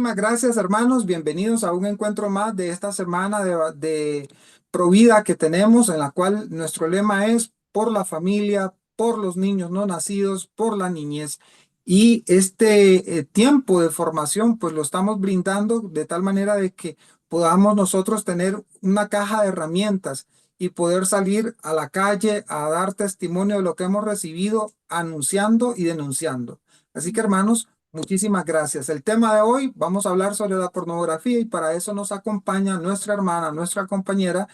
muchísimas gracias, hermanos. Bienvenidos a un encuentro más de esta semana de Provida que tenemos, en la cual nuestro lema es por la familia, por los niños no nacidos, por la niñez. Y este tiempo de formación, pues lo estamos brindando de tal manera de que podamos nosotros tener una caja de herramientas y poder salir a la calle a dar testimonio de lo que hemos recibido, anunciando y denunciando. Así que, hermanos, muchísimas gracias. El tema de hoy, vamos a hablar sobre la pornografía y para eso nos acompaña nuestra hermana, nuestra compañera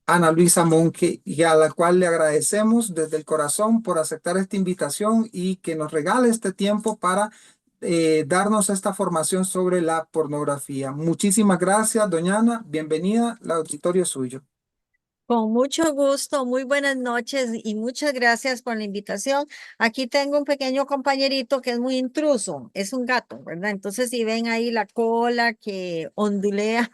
Ana Luisa Monque, y a la cual le agradecemos desde el corazón por aceptar esta invitación y que nos regale este tiempo para darnos esta formación sobre la pornografía. Muchísimas gracias, doña Ana. Bienvenida, el auditorio es suyo. Con mucho gusto, muy buenas noches y muchas gracias por la invitación. Aquí tengo un pequeño compañerito que es muy intruso, es un gato, ¿verdad? Entonces, si ven ahí la cola que ondula,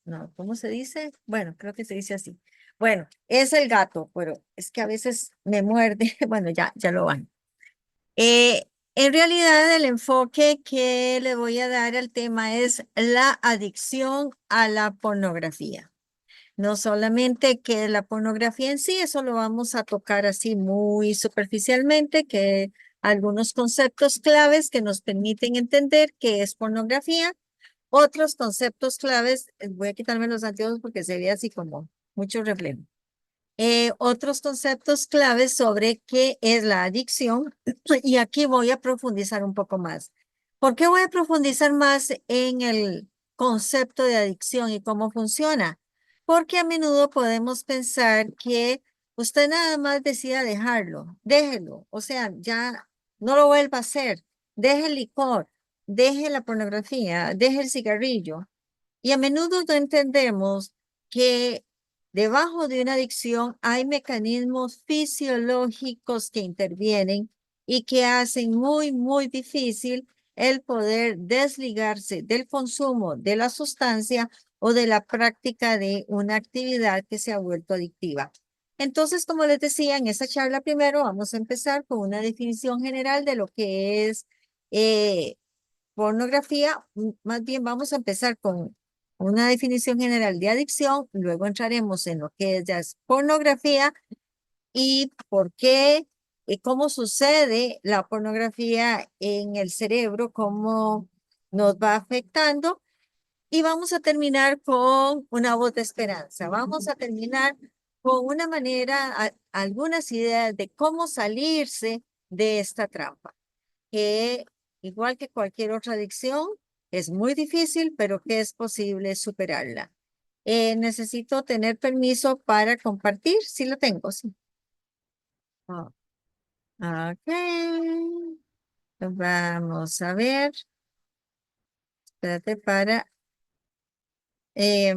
no, ¿cómo se dice? Bueno, creo que se dice así. Bueno, es el gato, pero es que a veces me muerde. Bueno, ya lo van. Eh, en realidad, el enfoque que le voy a dar al tema es la adicción a la pornografía. No solamente que la pornografía en sí, eso lo vamos a tocar así muy superficialmente, que algunos conceptos claves que nos permiten entender qué es pornografía, otros conceptos claves, voy a quitarme los anteojos porque se ve así como mucho reflejo. Otros conceptos claves sobre qué es la adicción y aquí voy a profundizar un poco más. ¿Por qué voy a profundizar más en el concepto de adicción y cómo funciona? Porque a menudo podemos pensar que usted nada más decida dejarlo, déjelo, o sea, ya no lo vuelva a hacer, deje el licor, deje la pornografía, deje el cigarrillo. Y a menudo no entendemos que debajo de una adicción hay mecanismos fisiológicos que intervienen y que hacen muy difícil el poder desligarse del consumo de la sustancia o de la práctica de una actividad que se ha vuelto adictiva. Entonces, como les decía, en esta charla primero vamos a empezar con una definición general de lo que es eh, pornografía. Más bien vamos a empezar con una definición general de adicción, luego entraremos en lo que es ya es pornografía y por qué, cómo sucede la pornografía en el cerebro, cómo nos va afectando y vamos a terminar con una voz de esperanza. Vamos a terminar con una manera, algunas ideas de cómo salirse de esta trampa que igual que cualquier otra adicción, es muy difícil, pero que es posible superarla. Necesito tener permiso para compartir, sí lo tengo, sí. Oh, ok, vamos a ver, espérate para... eh,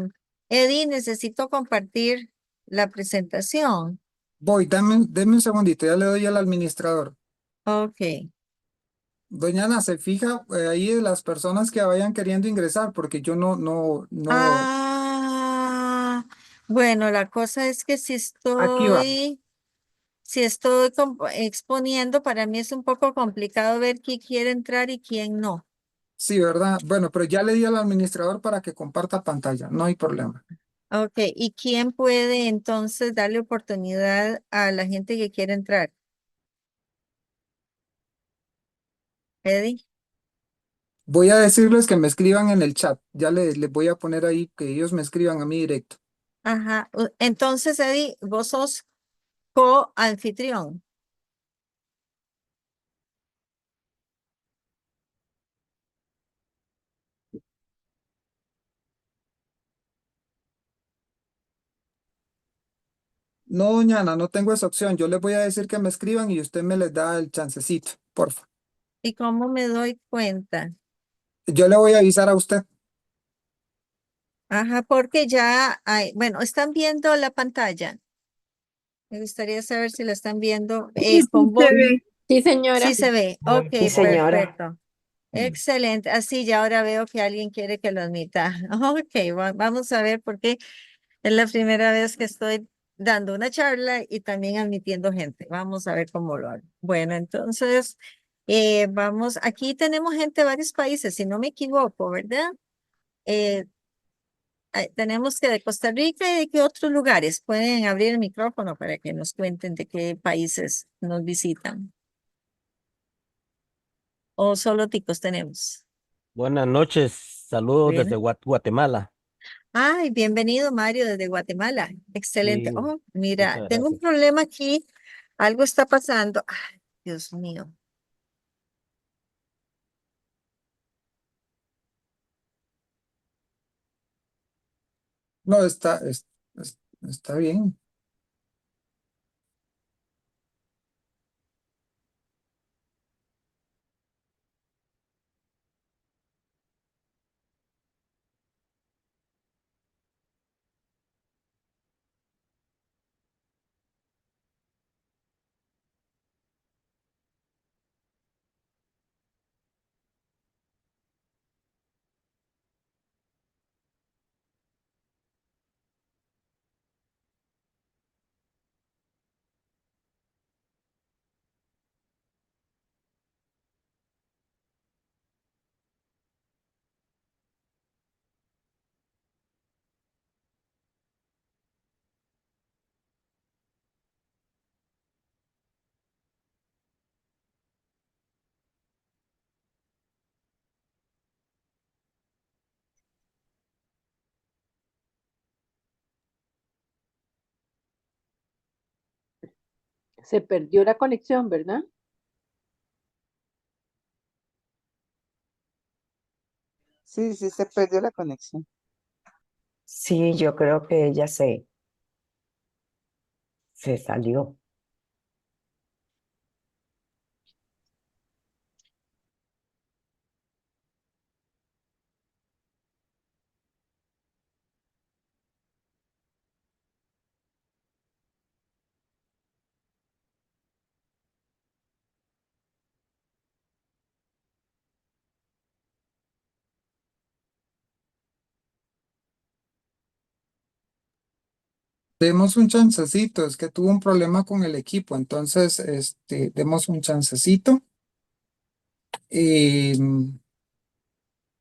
Eddie, necesito compartir la presentación. Voy, deme un segundito, ya le doy al administrador. Ok. Doña Ana, se fija ahí de las personas que vayan queriendo ingresar, porque yo no, Ah, bueno, la cosa es que aquí va. si estoy exponiendo, para mí es un poco complicado ver quién quiere entrar y quién no. Sí, ¿verdad? Bueno, pero ya le di al administrador para que comparta pantalla, no hay problema. Ok, ¿y quién puede entonces darle oportunidad a la gente que quiere entrar? Eddie. Voy a decirles que me escriban en el chat, ya les voy a poner ahí que ellos me escriban a mí directo. Ajá. Entonces, Eddie, vos sos co-anfitrión. No, doña Ana, no tengo esa opción, yo les voy a decir que me escriban y usted me les da el chancecito, porfa. ¿Y cómo me doy cuenta? Yo le voy a avisar a usted. Ajá, porque ya hay, bueno, ¿están viendo la pantalla? Me gustaría saber si la están viendo Sí, sí con se voz. ve. Sí, Sí señora. se ve. Ok, Sí, señora. perfecto. Excelente. Así ya ahora veo que alguien quiere que lo admita. Ok, vamos a ver porque es la primera vez que estoy dando una charla y también admitiendo gente. Vamos a ver cómo lo hago. Bueno, entonces Vamos, aquí tenemos gente de varios países, si no me equivoco, ¿verdad? Eh, tenemos que de Costa Rica y de qué otros lugares pueden abrir el micrófono para que nos cuenten de qué países nos visitan. O solo ticos tenemos. Buenas noches, saludos Bueno. desde Guatemala. Ay, bienvenido Mario desde Guatemala. Excelente. Sí, Oh, mira, muchas tengo un gracias. problema aquí. Algo está pasando. Ay, Dios mío. No, está bien. Se perdió la conexión, ¿verdad? Sí, sí, se perdió la conexión. Sí, yo creo que ella se salió. Demos un chancecito, es que tuvo un problema con el equipo, entonces, demos un chancecito, eh,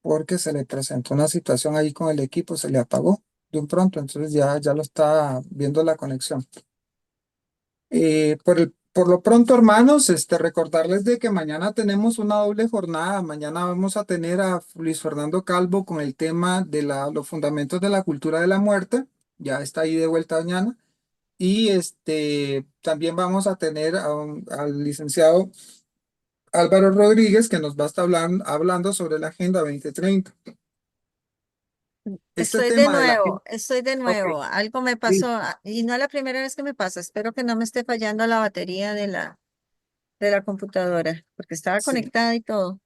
porque se le presentó una situación ahí con el equipo, se le apagó de un pronto, entonces ya lo está viendo la conexión. Por lo pronto, hermanos, recordarles de que mañana tenemos una doble jornada. Mañana vamos a tener a Luis Fernando Calvo con el tema de los fundamentos de la cultura de la muerte. Ya está ahí de vuelta mañana. Y también vamos a tener al licenciado Álvaro Rodríguez, que nos va a estar hablando sobre la Agenda 2030. Este Estoy de tema de la agenda. nuevo, estoy de Ok, nuevo. Algo me pasó sí, y no es la primera vez que me pasa. Espero que no me esté fallando la batería de la computadora, porque estaba sí. conectada y todo.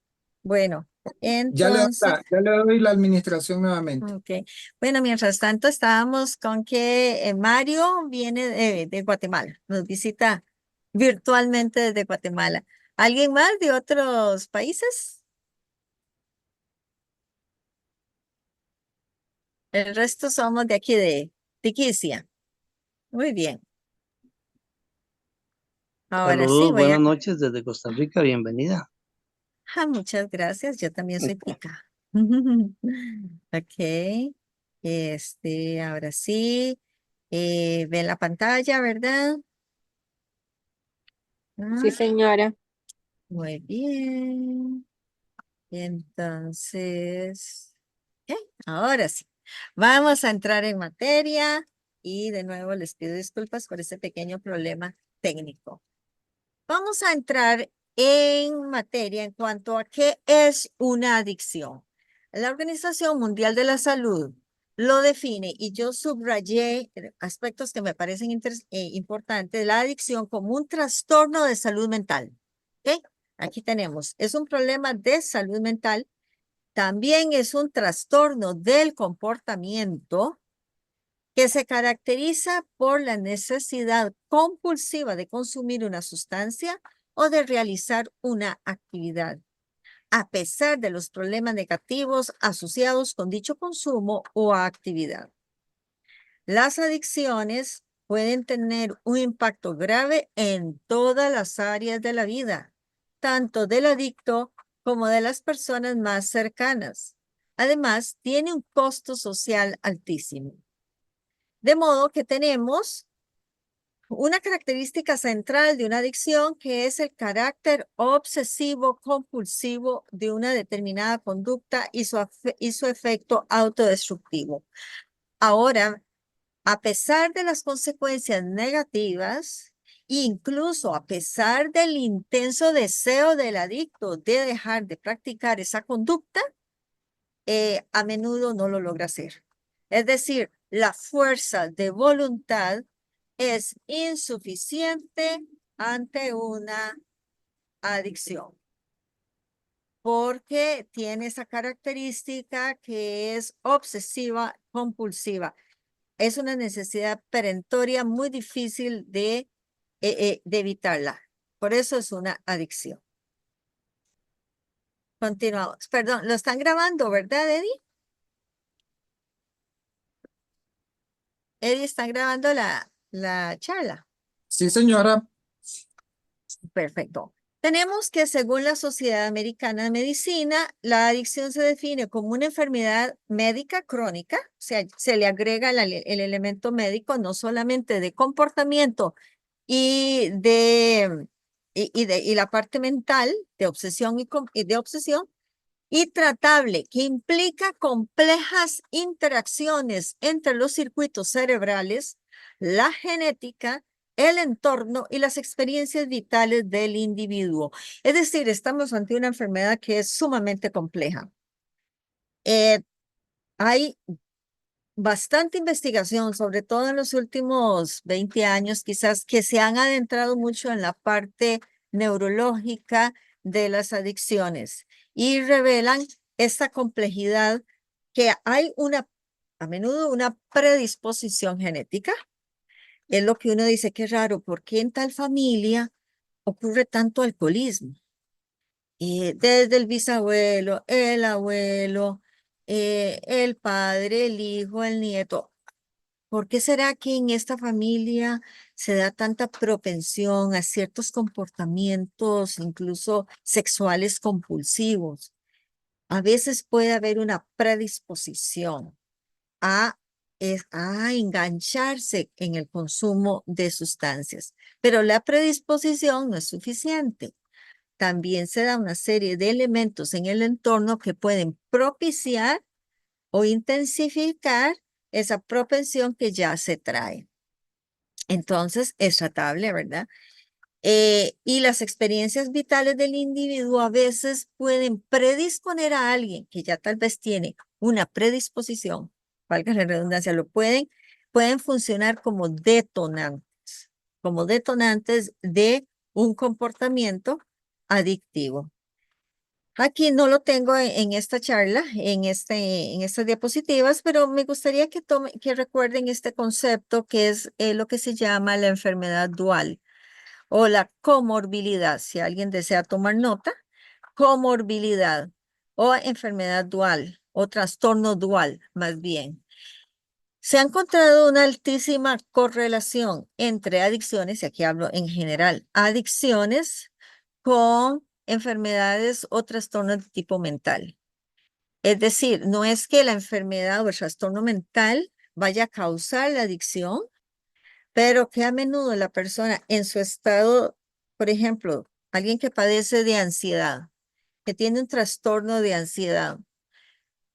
Bueno, Ya le, doy entonces, ya le doy la administración nuevamente. ok. Bueno, mientras tanto estábamos con que Mario viene de Guatemala, nos visita virtualmente desde Guatemala. ¿Alguien más de otros países? El resto somos de aquí de Tiquicia. Muy bien. Ahora sí, Saludos, voy a... buenas noches desde Costa Rica, bienvenida. Muchas gracias, yo también soy tica. Ok, ahora sí, ven la pantalla, ¿verdad? Sí, Ah, señora. muy bien. Entonces, ok, ahora sí, vamos a entrar en materia y de nuevo les pido disculpas por ese pequeño problema técnico. Vamos a entrar en materia en cuanto a qué es una adicción. La Organización Mundial de la Salud lo define y yo subrayé aspectos que me parecen importantes. La adicción como un trastorno de salud mental. ¿Ok? Aquí tenemos, es un problema de salud mental. También es un trastorno del comportamiento que se caracteriza por la necesidad compulsiva de consumir una sustancia o de realizar una actividad, a pesar de los problemas negativos asociados con dicho consumo o actividad. Las adicciones pueden tener un impacto grave en todas las áreas de la vida, tanto del adicto como de las personas más cercanas. Además, tiene un costo social altísimo. De modo que tenemos una característica central de una adicción que es el carácter obsesivo compulsivo de una determinada conducta y su efecto autodestructivo. Ahora, a pesar de las consecuencias negativas, incluso a pesar del intenso deseo del adicto de dejar de practicar esa conducta, a menudo no lo logra hacer. Es decir, la fuerza de voluntad es insuficiente ante una adicción, porque tiene esa característica que es obsesiva compulsiva. Es una necesidad perentoria muy difícil de evitarla. Por eso es una adicción. Continuamos. Perdón, lo están grabando, ¿verdad, Eddie? Eddie, ¿están grabando la charla? Sí, señora. Perfecto. Tenemos que según la Sociedad Americana de Medicina, la adicción se define como una enfermedad médica crónica, o sea, se le agrega el elemento médico, no solamente de comportamiento y la parte mental de obsesión y de obsesión, y tratable, que implica complejas interacciones entre los circuitos cerebrales, la genética, el entorno y las experiencias vitales del individuo. Es decir, estamos ante una enfermedad que es sumamente compleja. Hay bastante investigación, sobre todo en los últimos 20 años, quizás, que se han adentrado mucho en la parte neurológica de las adicciones y revelan esta complejidad que hay a menudo una predisposición genética. Es lo que uno dice, qué raro, ¿por qué en tal familia ocurre tanto alcoholismo? Desde el bisabuelo, el abuelo, el padre, el hijo, el nieto. ¿Por qué será que en esta familia se da tanta propensión a ciertos comportamientos, incluso sexuales compulsivos? A veces puede haber una predisposición a engancharse en el consumo de sustancias, pero la predisposición no es suficiente. También se da una serie de elementos en el entorno que pueden propiciar o intensificar esa propensión que ya se trae. Entonces, es tratable, ¿verdad? Y las experiencias vitales del individuo a veces pueden predisponer a alguien que ya tal vez tiene una predisposición, valga la redundancia, pueden funcionar como detonantes de un comportamiento adictivo. Aquí no lo tengo en esta charla, en estas diapositivas, pero me gustaría que recuerden este concepto que es lo que se llama la enfermedad dual o la comorbilidad. Si alguien desea tomar nota, comorbilidad o enfermedad dual o trastorno dual, más bien. Se ha encontrado una altísima correlación entre adicciones, y aquí hablo en general, adicciones con enfermedades o trastornos de tipo mental. Es decir, no es que la enfermedad o el trastorno mental vaya a causar la adicción, pero que a menudo la persona en su estado, por ejemplo, alguien que padece de ansiedad, que tiene un trastorno de ansiedad,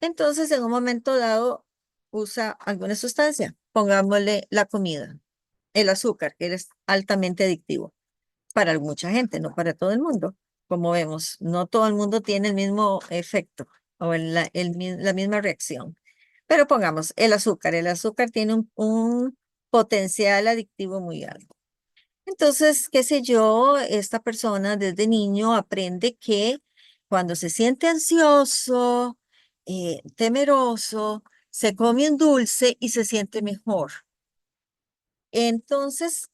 entonces en un momento dado usa alguna sustancia, pongámosle la comida, el azúcar, que es altamente adictivo para mucha gente, no para todo el mundo. Como vemos, no todo el mundo tiene el mismo efecto o la misma reacción. Pero pongamos el azúcar tiene un potencial adictivo muy alto. Entonces, qué sé yo, esta persona desde niño aprende que cuando se siente ansioso, temeroso, se come un dulce y se siente mejor. Entonces,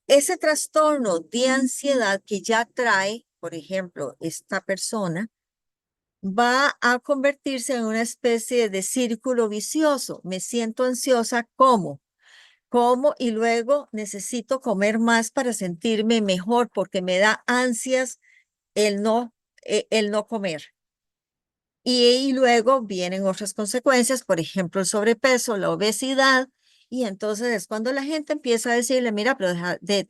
ese trastorno de ansiedad que ya trae, por ejemplo, esta persona, va a convertirse en una especie de círculo vicioso. Me siento ansiosa, ¿cómo? como y luego necesito comer más para sentirme mejor porque me da ansias el no comer. Y luego vienen otras consecuencias, por ejemplo, el sobrepeso, la obesidad, y entonces es cuando la gente empieza a decirle, mira, pero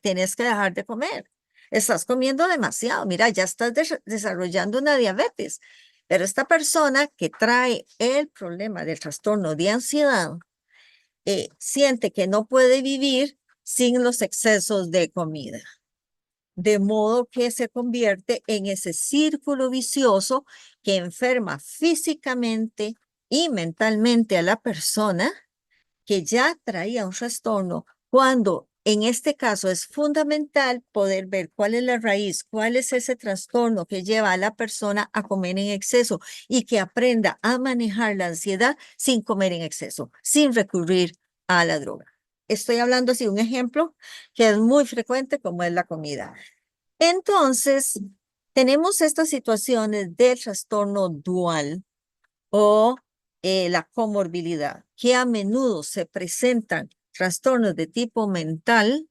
tienes que dejar de comer. Estás comiendo demasiado, mira, ya estás desarrollando una diabetes. Pero esta persona que trae el problema del trastorno de ansiedad, siente que no puede vivir sin los excesos de comida. De modo que se convierte en ese círculo vicioso que enferma físicamente y mentalmente a la persona que ya traía un trastorno, cuando en este caso es fundamental poder ver cuál es la raíz, cuál es ese trastorno que lleva a la persona a comer en exceso y que aprenda a manejar la ansiedad sin comer en exceso, sin recurrir a la droga. Estoy hablando así de un ejemplo que es muy frecuente como es la comida. Entonces, tenemos estas situaciones del trastorno dual o la comorbilidad, que a menudo se presentan trastornos de tipo mental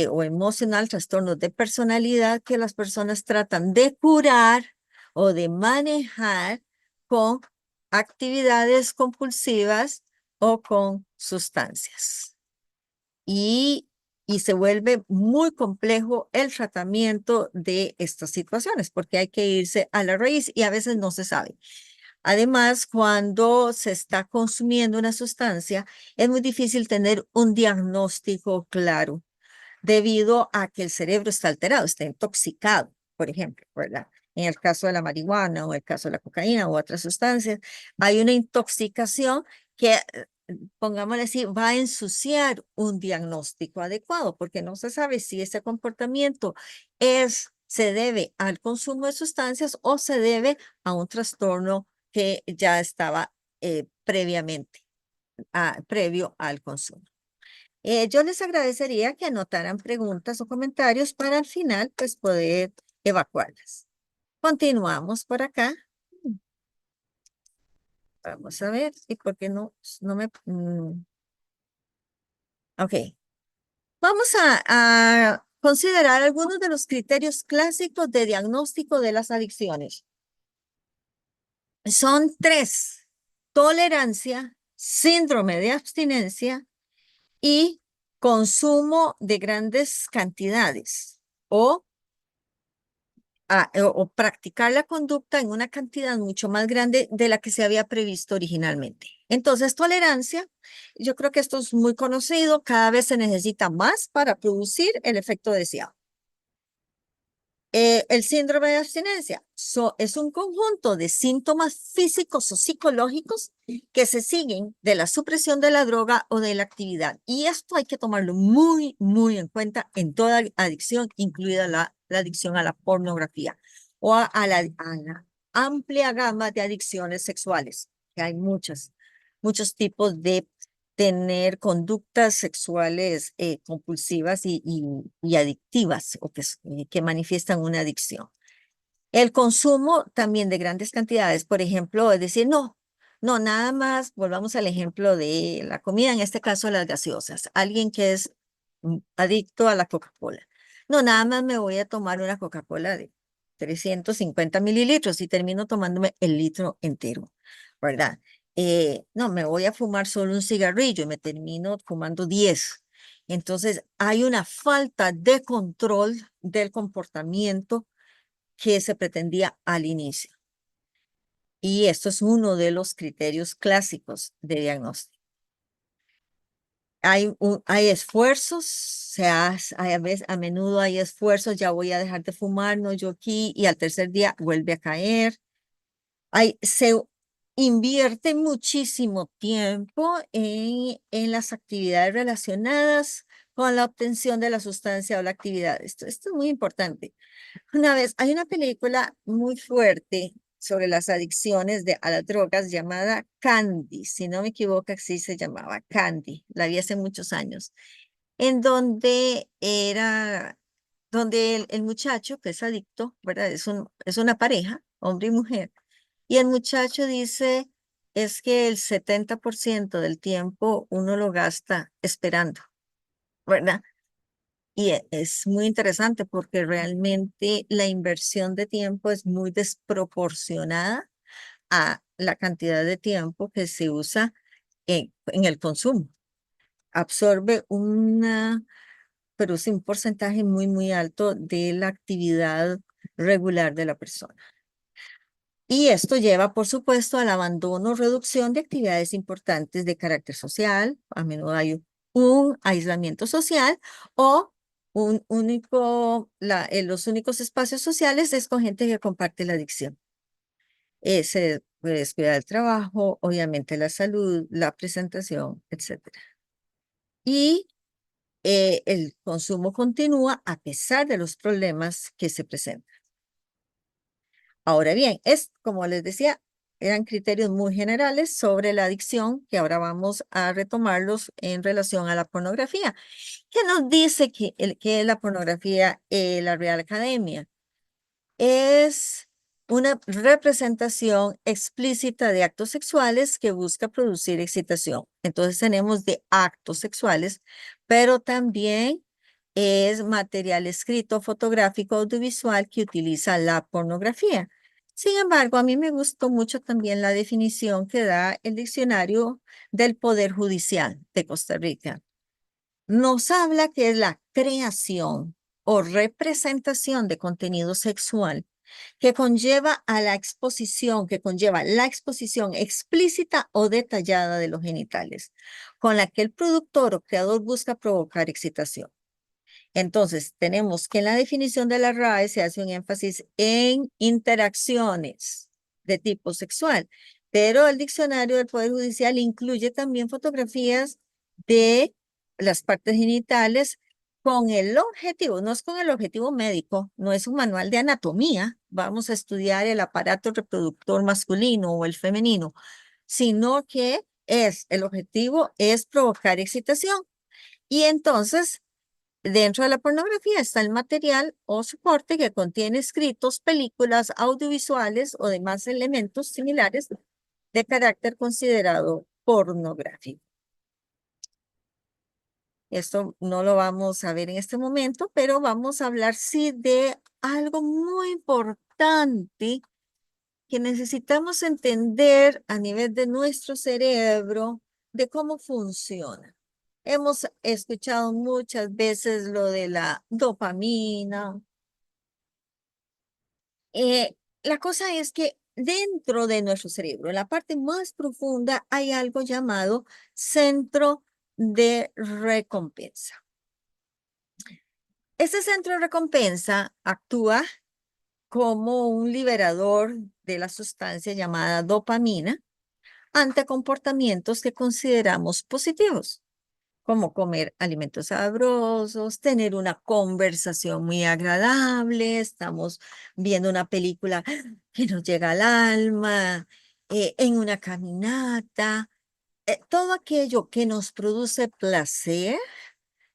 o emocional, trastornos de personalidad que las personas tratan de curar o de manejar con actividades compulsivas o con sustancias. Y se vuelve muy complejo el tratamiento de estas situaciones porque hay que irse a la raíz y a veces no se sabe. Además, cuando se está consumiendo una sustancia, es muy difícil tener un diagnóstico claro debido a que el cerebro está alterado, está intoxicado, por ejemplo, ¿verdad? En el caso de la marihuana o el caso de la cocaína u otras sustancias, hay una intoxicación que, pongámosle así, va a ensuciar un diagnóstico adecuado, porque no se sabe si ese comportamiento se debe al consumo de sustancias o se debe a un trastorno que ya estaba previo al consumo. Yo les agradecería que anotaran preguntas o comentarios para al final pues poder evacuarlas. Continuamos por acá. Vamos a ver, ¿y por qué no me... Ok. Vamos a considerar algunos de los criterios clásicos de diagnóstico de las adicciones. Son 3: tolerancia, síndrome de abstinencia y consumo de grandes cantidades o practicar la conducta en una cantidad mucho más grande de la que se había previsto originalmente. Entonces, tolerancia, yo creo que esto es muy conocido, cada vez se necesita más para producir el efecto deseado. El síndrome de abstinencia es un conjunto de síntomas físicos o psicológicos que se siguen de la supresión de la droga o de la actividad. Y esto hay que tomarlo muy, muy en cuenta en toda adicción, incluida la adicción a la pornografía o a la amplia gama de adicciones sexuales, que hay muchos tipos de tener conductas sexuales compulsivas y adictivas o que manifiestan una adicción. El consumo también de grandes cantidades, por ejemplo, es decir, no, nada más, volvamos al ejemplo de la comida, en este caso las gaseosas. Alguien que es adicto a la Coca-Cola. No, nada más me voy a tomar una Coca-Cola de 350 mililitros y termino tomándome el litro entero, ¿verdad? No, me voy a fumar solo un cigarrillo y me termino fumando 10. Entonces, hay una falta de control del comportamiento que se pretendía al inicio. Y esto es uno de los criterios clásicos de diagnóstico. Hay esfuerzos, a menudo hay esfuerzos, ya voy a dejar de fumar, no yo aquí, y al tercer día vuelve a caer. Se invierte muchísimo tiempo en las actividades relacionadas con la obtención de la sustancia o la actividad. Esto es muy importante. Una vez, hay una película muy fuerte sobre las adicciones a las drogas llamada Candy, si no me equivoco, así se llamaba Candy, la vi hace muchos años, en donde donde el muchacho que es adicto, ¿verdad? Es una pareja, hombre y mujer, y el muchacho dice, es que el 70% del tiempo uno lo gasta esperando, ¿verdad? Y es muy interesante porque realmente la inversión de tiempo es muy desproporcionada a la cantidad de tiempo que se usa en el consumo. Absorbe pero es un porcentaje muy, muy alto de la actividad regular de la persona. Y esto lleva, por supuesto, al abandono o reducción de actividades importantes de carácter social. A menudo hay un aislamiento social o los únicos espacios sociales es con gente que comparte la adicción. Se puede descuidar el trabajo, obviamente la salud, la presentación, etcétera. Y el consumo continúa a pesar de los problemas que se presentan. Ahora bien, como les decía, eran criterios muy generales sobre la adicción que ahora vamos a retomarlos en relación a la pornografía. ¿Qué nos dice que es la pornografía? La Real Academia es una representación explícita de actos sexuales que busca producir excitación. Entonces tenemos de actos sexuales, pero también es material escrito, fotográfico, audiovisual que utiliza la pornografía. Sin embargo, a mí me gustó mucho también la definición que da el Diccionario del Poder Judicial de Costa Rica. Nos habla que es la creación o representación de contenido sexual que conlleva la exposición explícita o detallada de los genitales, con la que el productor o creador busca provocar excitación. Entonces, tenemos que en la definición de la RAE se hace un énfasis en interacciones de tipo sexual, pero el diccionario del Poder Judicial incluye también fotografías de las partes genitales con el objetivo, no es con el objetivo médico, no es un manual de anatomía, vamos a estudiar el aparato reproductor masculino o el femenino, sino que el objetivo es provocar excitación. Y entonces, dentro de la pornografía está el material o soporte que contiene escritos, películas, audiovisuales o demás elementos similares de carácter considerado pornográfico. Esto no lo vamos a ver en este momento, pero vamos a hablar sí de algo muy importante que necesitamos entender a nivel de nuestro cerebro, de cómo funciona. Hemos escuchado muchas veces lo de la dopamina. La cosa es que dentro de nuestro cerebro, en la parte más profunda, hay algo llamado centro de recompensa. Este centro de recompensa actúa como un liberador de la sustancia llamada dopamina ante comportamientos que consideramos positivos, como comer alimentos sabrosos, tener una conversación muy agradable, estamos viendo una película que nos llega al alma, en una caminata, todo aquello que nos produce placer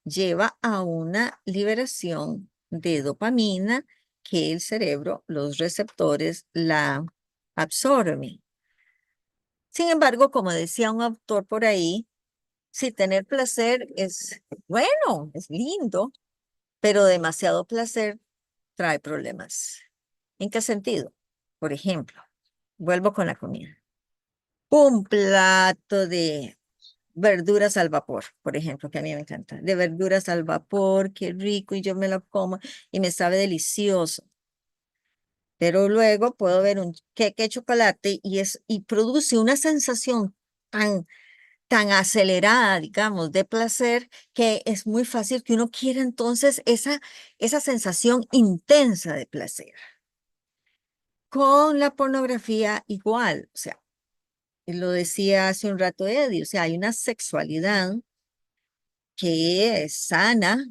lleva a una liberación de dopamina que el cerebro, los receptores, la absorben. Sin embargo, como decía un autor por ahí, si tener placer es bueno, es lindo, pero demasiado placer trae problemas. ¿En qué sentido? Por ejemplo, vuelvo con la comida. Un plato de verduras al vapor, por ejemplo, que a mí me encanta. De verduras al vapor, qué rico, y yo me lo como y me sabe delicioso. Pero luego puedo ver un queque de chocolate y produce una sensación tan acelerada, digamos, de placer, que es muy fácil que uno quiera entonces esa sensación intensa de placer. Con la pornografía igual, o sea, lo decía hace un rato Eddie, o sea, hay una sexualidad que es sana,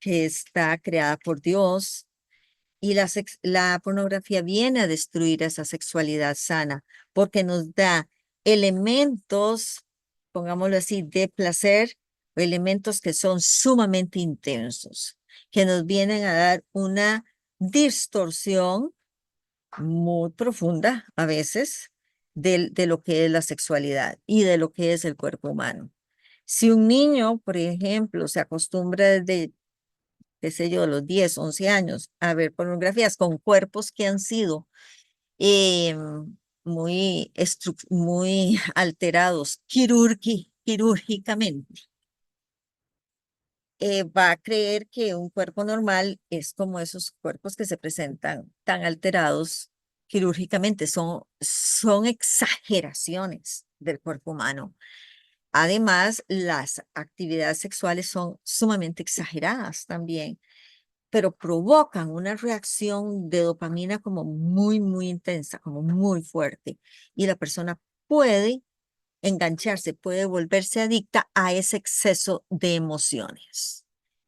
que está creada por Dios, y la pornografía viene a destruir esa sexualidad sana, porque nos da elementos, pongámoslo así, de placer, o elementos que son sumamente intensos, que nos vienen a dar una distorsión muy profunda a veces de lo que es la sexualidad y de lo que es el cuerpo humano. Si un niño, por ejemplo, se acostumbra desde, qué sé yo, los 10, 11 años a ver pornografías con cuerpos que han sido eh, muy alterados quirúrgicamente, va a creer que un cuerpo normal es como esos cuerpos que se presentan tan alterados quirúrgicamente. Son exageraciones del cuerpo humano. Además, las actividades sexuales son sumamente exageradas también, pero provocan una reacción de dopamina como muy intensa, como muy fuerte. Y la persona puede engancharse, puede volverse adicta a ese exceso de emociones.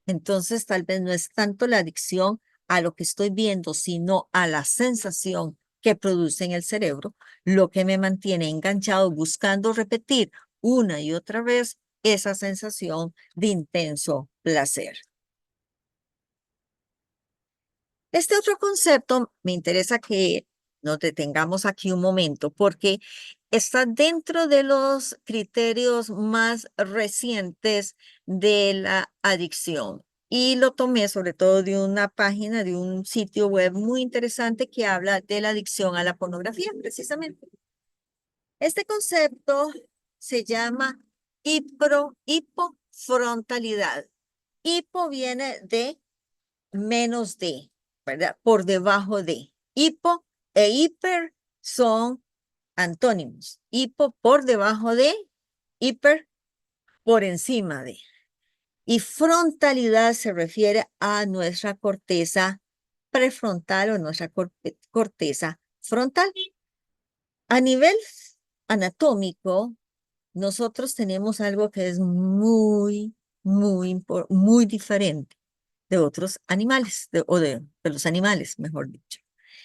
Entonces, tal vez no es tanto la adicción a lo que estoy viendo, sino a la sensación que produce en el cerebro, lo que me mantiene enganchado buscando repetir una y otra vez esa sensación de intenso placer. Este otro concepto me interesa que nos detengamos aquí un momento porque está dentro de los criterios más recientes de la adicción y lo tomé sobre todo de una página, de un sitio web muy interesante que habla de la adicción a la pornografía, precisamente. Este concepto se llama hipofrontalidad. Hipo viene de menos de, ¿verdad? Por debajo de. Hipo e hiper son antónimos. Hipo por debajo de, hiper por encima de. Y frontalidad se refiere a nuestra corteza prefrontal o nuestra corteza frontal. A nivel anatómico, nosotros tenemos algo que es muy diferente de otros animales, de los animales, mejor dicho.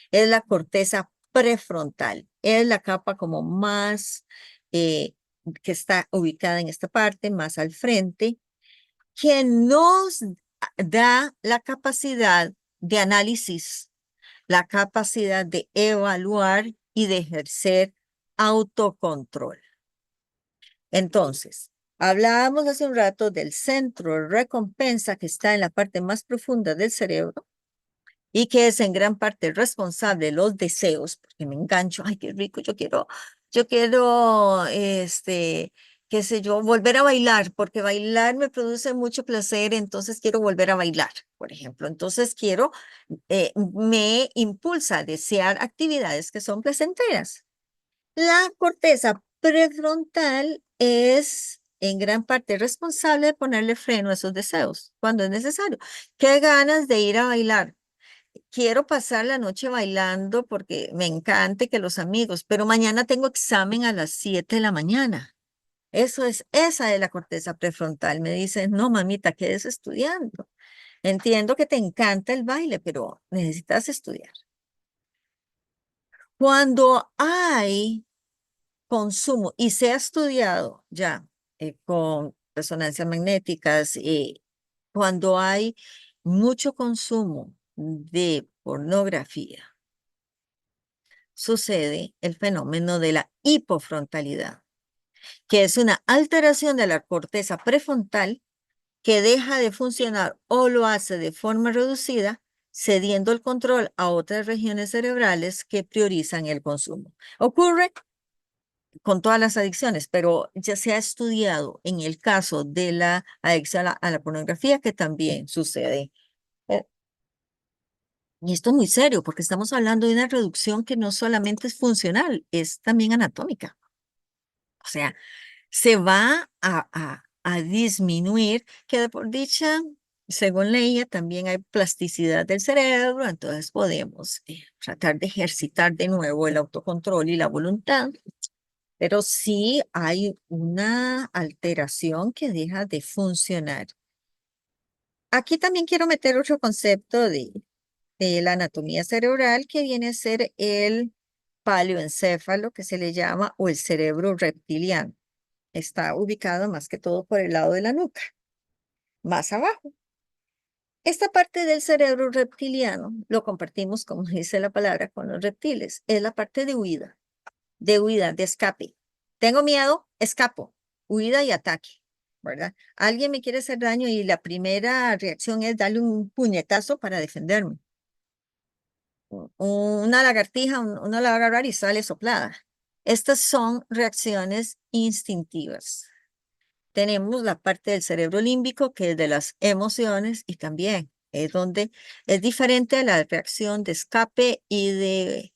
Es la corteza prefrontal, es la capa como más que está ubicada en esta parte, más al frente, que nos da la capacidad de análisis, la capacidad de evaluar y de ejercer autocontrol. Entonces, hablábamos hace un rato del centro de recompensa que está en la parte más profunda del cerebro y que es en gran parte responsable de los deseos, porque me engancho, ay, qué rico, qué sé yo, volver a bailar, porque bailar me produce mucho placer, entonces quiero volver a bailar, por ejemplo. Entonces me impulsa a desear actividades que son placenteras. La corteza prefrontal es en gran parte responsable de ponerle freno a esos deseos cuando es necesario. Qué ganas de ir a bailar. Quiero pasar la noche bailando porque me encanta que los amigos, pero mañana tengo examen a las 7 de la mañana. Esa es la corteza prefrontal. Me dice, no, mamita, quedes estudiando. Entiendo que te encanta el baile, pero necesitas estudiar. Cuando hay consumo, y se ha estudiado ya con resonancias magnéticas, cuando hay mucho consumo de pornografía, sucede el fenómeno de la hipofrontalidad, que es una alteración de la corteza prefrontal que deja de funcionar o lo hace de forma reducida, cediendo el control a otras regiones cerebrales que priorizan el consumo. Ocurre con todas las adicciones, pero ya se ha estudiado en el caso de la adicción a la pornografía que también sucede. Y esto es muy serio porque estamos hablando de una reducción que no solamente es funcional, es también anatómica. O sea, se va a disminuir, que de por dicha, según leía, también hay plasticidad del cerebro, entonces podemos tratar de ejercitar de nuevo el autocontrol y la voluntad. Pero sí hay una alteración que deja de funcionar. Aquí también quiero meter otro concepto de la anatomía cerebral que viene a ser el paleoencéfalo, que se le llama, o el cerebro reptiliano. Está ubicado más que todo por el lado de la nuca, más abajo. Esta parte del cerebro reptiliano lo compartimos, como dice la palabra, con los reptiles. Es la parte de huida. de huida, de escape. Tengo miedo, escapo, huida y ataque, ¿verdad? Alguien me quiere hacer daño y la primera reacción es darle un puñetazo para defenderme. Una lagartija, uno la va a agarrar y sale soplada. Estas son reacciones instintivas. Tenemos la parte del cerebro límbico, que es de las emociones, y también es donde es diferente a la reacción de escape y de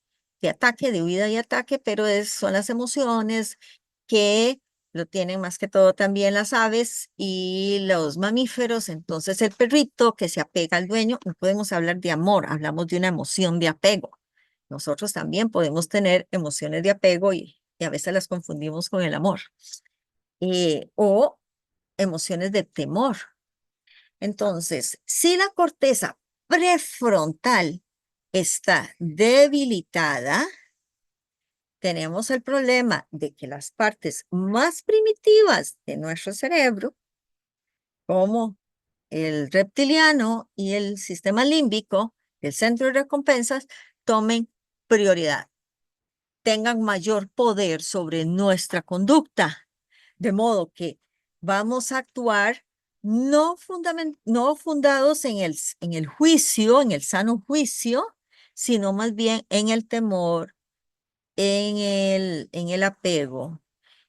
ataque, de huida y ataque, pero son las emociones que lo tienen más que todo también las aves y los mamíferos. Entonces el perrito que se apega al dueño, no podemos hablar de amor, hablamos de una emoción de apego. Nosotros también podemos tener emociones de apego y a veces las confundimos con el amor. O emociones de temor. Entonces, si la corteza prefrontal está debilitada, tenemos el problema de que las partes más primitivas de nuestro cerebro, como el reptiliano y el sistema límbico, el centro de recompensas, tomen prioridad, tengan mayor poder sobre nuestra conducta, de modo que vamos a actuar no fundados en el juicio, en el sano juicio, sino más bien en el temor, en el apego,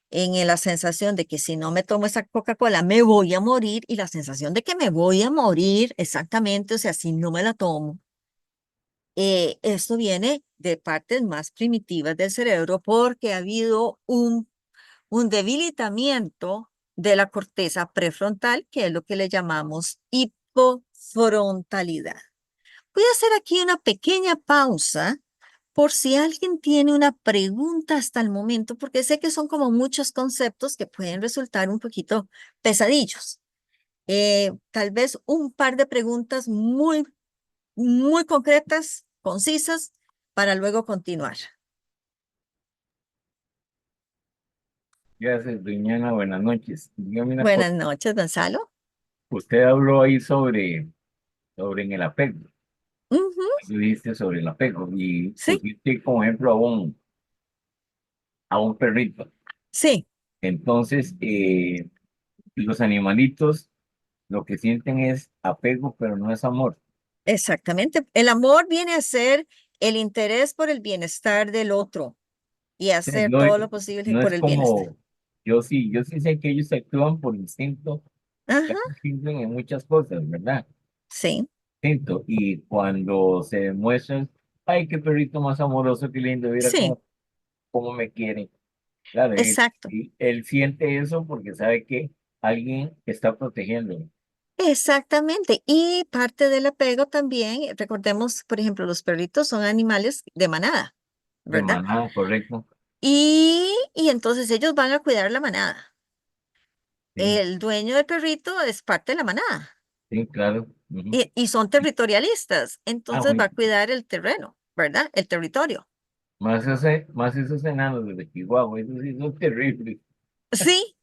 la sensación de que si no me tomo esa Coca-Cola me voy a morir, y la sensación de que me voy a morir exactamente, o sea, si no me la tomo. Esto viene de partes más primitivas del cerebro porque ha habido un debilitamiento de la corteza prefrontal, que es lo que le llamamos hipofrontalidad. Voy a hacer aquí una pequeña pausa por si alguien tiene una pregunta hasta el momento, porque sé que son como muchos conceptos que pueden resultar un poquito pesadillos. Tal vez un par de preguntas muy, muy concretas, concisas, para luego continuar. Gracias, doña Ana. Buenas noches. Dígame una cosa. Buenas noches, Gonzalo. Usted habló ahí sobre en el apego. Ujú, Tú dijiste sobre el apego y sí, pusiste como ejemplo a un perrito. sí. Entonces, los animalitos lo que sienten es apego, pero no es amor. Exactamente. El amor viene a ser el interés por el bienestar del otro y O sea, hacer todo lo posible no por es el bienestar. como, yo sí sé que ellos actúan por instinto, Ajá, piensan en muchas cosas, ¿verdad? sí, Instinto. Y cuando se demuestran, ay, qué perrito más amoroso, qué lindo, mira sí, cómo me quiere. Claro, exacto. él siente eso porque sabe que alguien está protegiéndolo. Exactamente. Y parte del apego también, recordemos, por ejemplo, los perritos son animales de manada, De ¿verdad? manada, correcto. Y entonces ellos van a cuidar la manada. Sí, El dueño del perrito es parte de la manada sí, claro. Ujú. y son territorialistas, Ah, entonces va bueno, a cuidar el terreno, ¿verdad? El territorio. más esos enanos de Chihuahua, esos sí son terribles. Sí,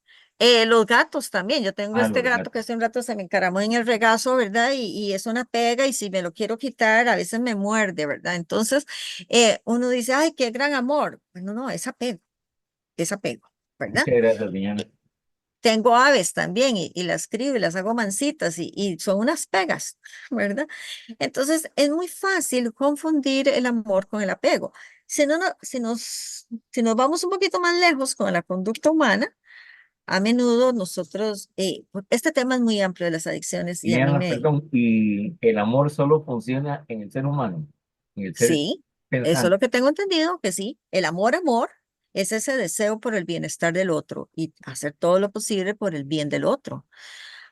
los gatos también. Yo tengo Ah, este los gato que gatos. hace un rato se me encaramó en el regazo, ¿verdad? Y es una pega y si me lo quiero quitar, a veces me muerde, ¿verdad? Entonces, uno dice, ay, qué gran amor. Bueno, no, es apego, ¿verdad? Muchas gracias, Diana. Tengo aves también y las crío y las hago mansitas y son unas pegas, ¿verdad? Entonces, es muy fácil confundir el amor con el apego. Si nos vamos un poquito más lejos con la conducta humana, a menudo nosotros, este tema es muy amplio de las adicciones y a mí Diana, perdón, y el amor solo funciona en el ser humano, en el ser sí, eso es pensante. lo que tengo entendido, que sí, el amor, es ese deseo por el bienestar del otro y hacer todo lo posible por el bien del otro.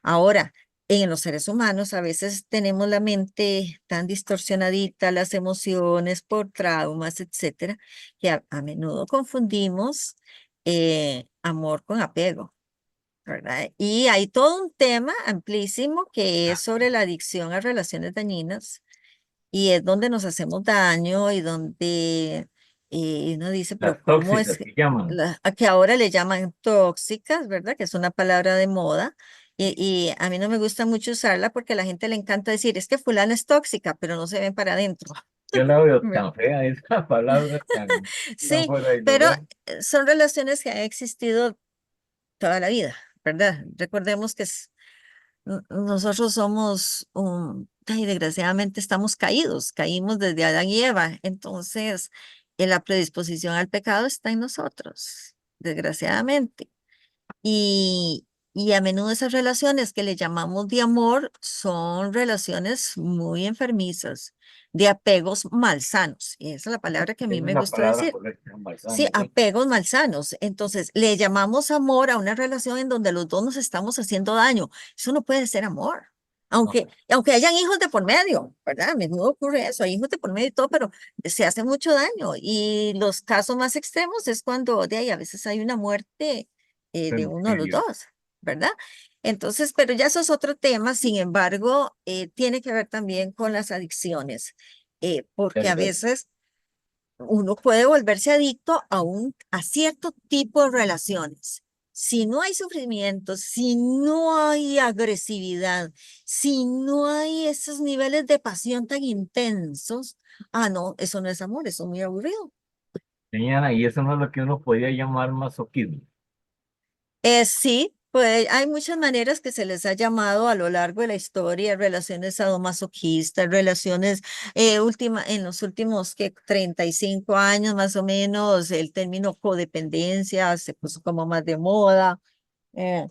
Ahora, en los seres humanos a veces tenemos la mente tan distorsionadita, las emociones por traumas, etcétera, que a menudo confundimos amor con apego. ¿Verdad? Y hay todo un tema amplísimo que es sobre la adicción a relaciones dañinas y es donde nos hacemos daño y donde uno dice, pero Las ¿cómo es tóxicas que llaman. a que ahora le llaman tóxicas, ¿verdad? Que es una palabra de moda y a mí no me gusta mucho usarla porque a la gente le encanta decir, es que fulana es tóxica, pero no se ven para adentro. Yo la veo Ve- tan fea esa palabra, tan Sí, fuera de pero lugar. son relaciones que han existido toda la vida, ¿verdad? Recordemos que nosotros somos ay, desgraciadamente estamos caídos, caímos desde Adán y Eva, entonces la predisposición al pecado está en nosotros, desgraciadamente. Y, y a menudo esas relaciones que le llamamos de amor son relaciones muy enfermizas, de apegos malsanos. Y esa es la palabra que a mí Esa es me la gusta palabra decir. correcta, Sí, malsano, sí. apegos malsanos. Entonces, le llamamos amor a una relación en donde los dos nos estamos haciendo daño. Eso no puede ser amor. No, Aunque hayan hijos de por medio, ¿verdad? A menudo ocurre eso, hay hijos de por medio y todo, pero se hace mucho daño. Y los casos más extremos es cuando de ahí a veces hay una muerte de uno de los femicidio. dos, ¿verdad? Entonces, pero ya eso es otro tema, sin embargo, tiene que ver también con las adicciones, porque a ¿Verdad? veces uno puede volverse adicto a cierto tipo de relaciones. Si no hay sufrimiento, si no hay agresividad, si no hay esos niveles de pasión tan intensos, no, eso no es amor, eso es muy aburrido. Señora, y eso no es lo que uno podría llamar masoquismo. Sí, pues hay muchas maneras que se les ha llamado a lo largo de la historia, relaciones sadomasoquistas, relaciones en los últimos 35 años más o menos, el término codependencia se puso como más de moda, eh,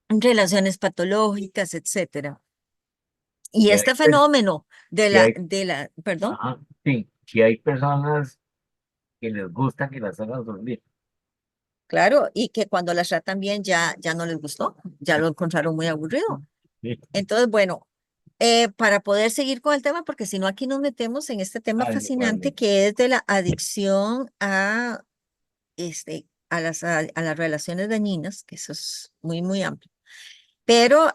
relaciones patológicas, etcétera. Y Y hay, este fenómeno y hay, perdón. ajá, sí, y hay personas que les gusta que las hagan dormir. Claro, y que cuando las tratan bien ya no les gustó, ya lo encontraron muy aburrido. Sí. Entonces, bueno, para poder seguir con el tema, porque si no aquí nos metemos en este tema Ay, fascinante igualmente. que es de la adicción a las relaciones dañinas, que eso es muy, muy amplio. Pero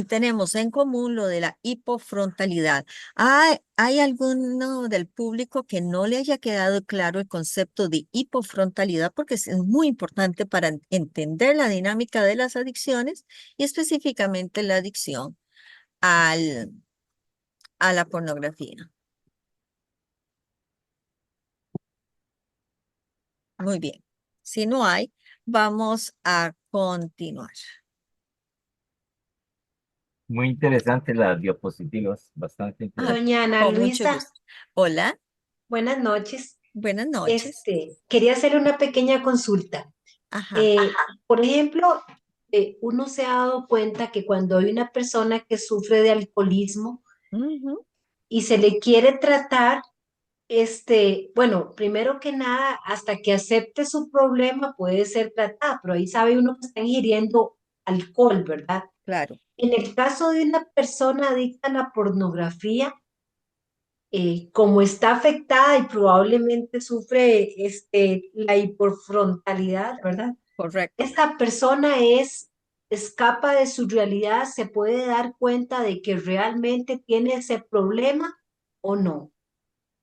tenemos en común lo de la hipofrontalidad. ¿Hay alguno del público que no le haya quedado claro el concepto de hipofrontalidad? Porque es muy importante para entender la dinámica de las adicciones y específicamente la adicción al, a la pornografía. Muy bien. Si no hay, vamos a continuar. Muy interesante las diapositivas, bastante Ah, interesante. Doña Ana con mucho Luisa, gusto. Hola, buenas noches. buenas noches. Quería hacerle una pequeña consulta. Ajá. Eh, por ejemplo, uno se ha dado cuenta que cuando hay una persona que sufre de alcoholismo Ujú. y se le quiere tratar, bueno, primero que nada, hasta que acepte su problema puede ser tratada, pero ahí sabe uno que está ingiriendo alcohol, ¿verdad? Claro, En el caso de una persona adicta a la pornografía, como está afectada y probablemente sufre la hiperfrontalidad, ¿verdad? correcto. Esta persona escapa de su realidad, se puede dar cuenta de que realmente tiene ese problema o no.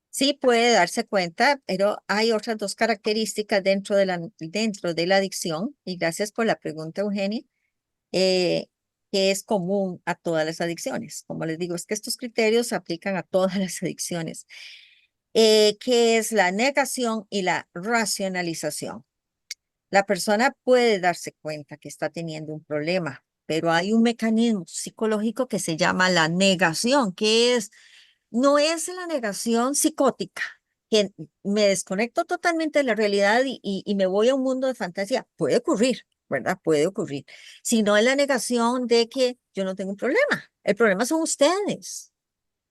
Sí puede darse cuenta, pero hay otras dos características dentro de la adicción, y gracias por la pregunta, Eugenia, eh, que es común a todas las adicciones. Como les digo, es que estos criterios se aplican a todas las adicciones, que es la negación y la racionalización. La persona puede darse cuenta que está teniendo un problema, pero hay un mecanismo psicológico que se llama la negación, no es la negación psicótica, que me desconecto totalmente de la realidad y me voy a un mundo de fantasía. Puede ocurrir, ¿verdad? Puede ocurrir. Sino es la negación de que yo no tengo un problema. El problema son ustedes.